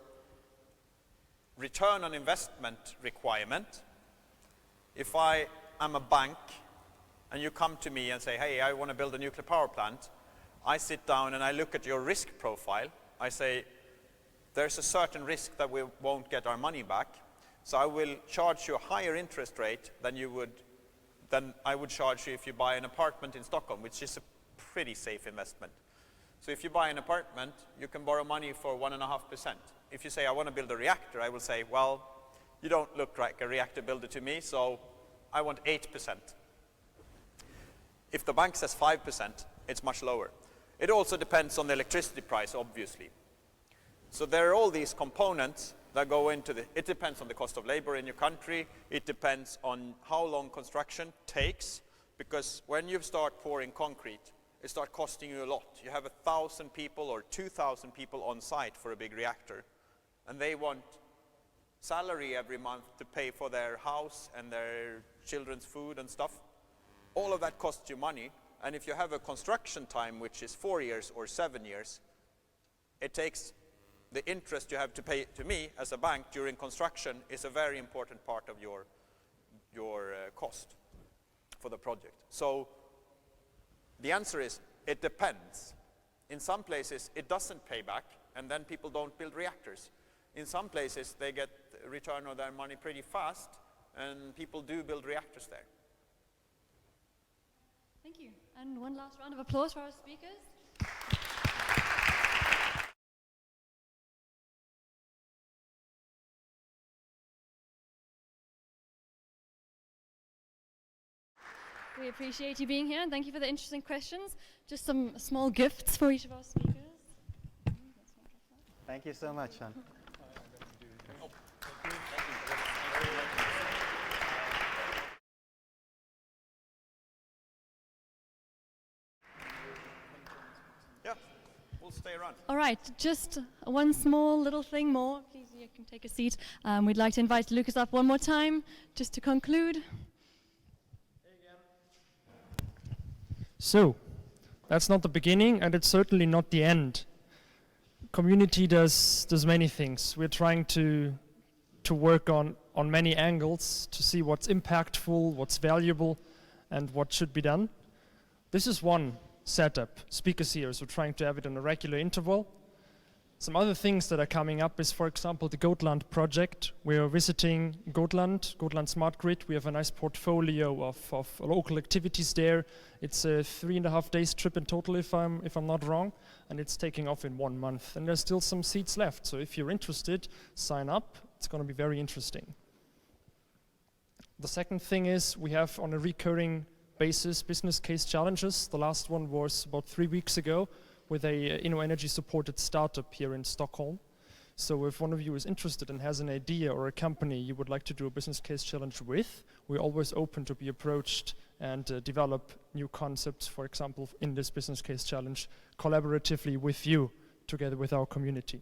return on investment requirement. If I am a bank and you come to me and say, hey, I want to build a nuclear power plant, I sit down and I look at your risk profile. I say, there's a certain risk that we won't get our money back, so I will charge you a higher interest rate than I would charge you if you buy an apartment in Stockholm, which is a pretty safe investment. So if you buy an apartment, you can borrow money for 1.5%. If you say, I want to build a reactor, I will say, well, you don't look like a reactor builder to me, so I want 8%. If the bank says 5%, it's much lower. It also depends on the electricity price, obviously. So there are all these components that go into it depends on the cost of labor in your country, it depends on how long construction takes, because when you start pouring concrete, it starts costing you a lot. You have 1,000 people or 2,000 people on site for a big reactor, and they want salary every month to pay for their house and their children's food and stuff. All of that costs you money, and if you have a construction time which is 4 years or 7 years, it takes the interest you have to pay to me as a bank during construction is a very important part of your cost for the project. So the answer is, it depends. In some places, it doesn't pay back, and then people don't build reactors. In some places, they get return on their money pretty fast, and people do build reactors there. Thank you. And one last round of applause for our speakers. We appreciate you being here, and thank you for the interesting questions. Just some small gifts for each of our speakers. Thank you so much, Sean. Yeah, we'll stay around. All right, just one small little thing more. Please, you can take a seat. We'd like to invite Lucas up one more time, just to conclude. So, that's not the beginning, and it's certainly not the end. Community does many things. We're trying to work on many angles to see what's impactful, what's valuable, and what should be done. This is one setup, Speaker Series. We're trying to have it on a regular interval. Some other things that are coming up is, for example, the Gotland project. We are visiting Gotland Smart Grid. We have a nice portfolio of local activities there. It's a 3.5 days trip in total, if I'm not wrong, and it's taking off in 1 month. And there's still some seats left, so if you're interested, sign up. It's going to be very interesting. The second thing is we have on a recurring basis business case challenges. The last one was about 3 weeks ago, with a InnoEnergy supported startup here in Stockholm. So if one of you is interested and has an idea or a company you would like to do a business case challenge with, we're always open to be approached and develop new concepts, for example, in this business case challenge, collaboratively with you, together with our community.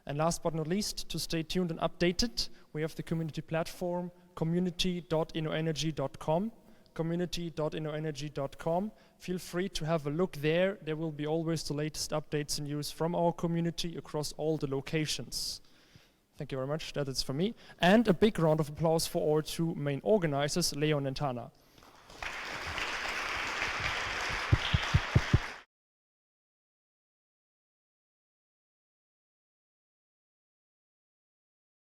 And last but not least, to stay tuned and updated, we have the community platform, community.innoenergy.com. community.innoenergy.com. Feel free to have a look there. There will be always the latest updates and news from our community across all the locations. Thank you very much. That is for me. And a big round of applause for our two main organizers, Leon and Tana.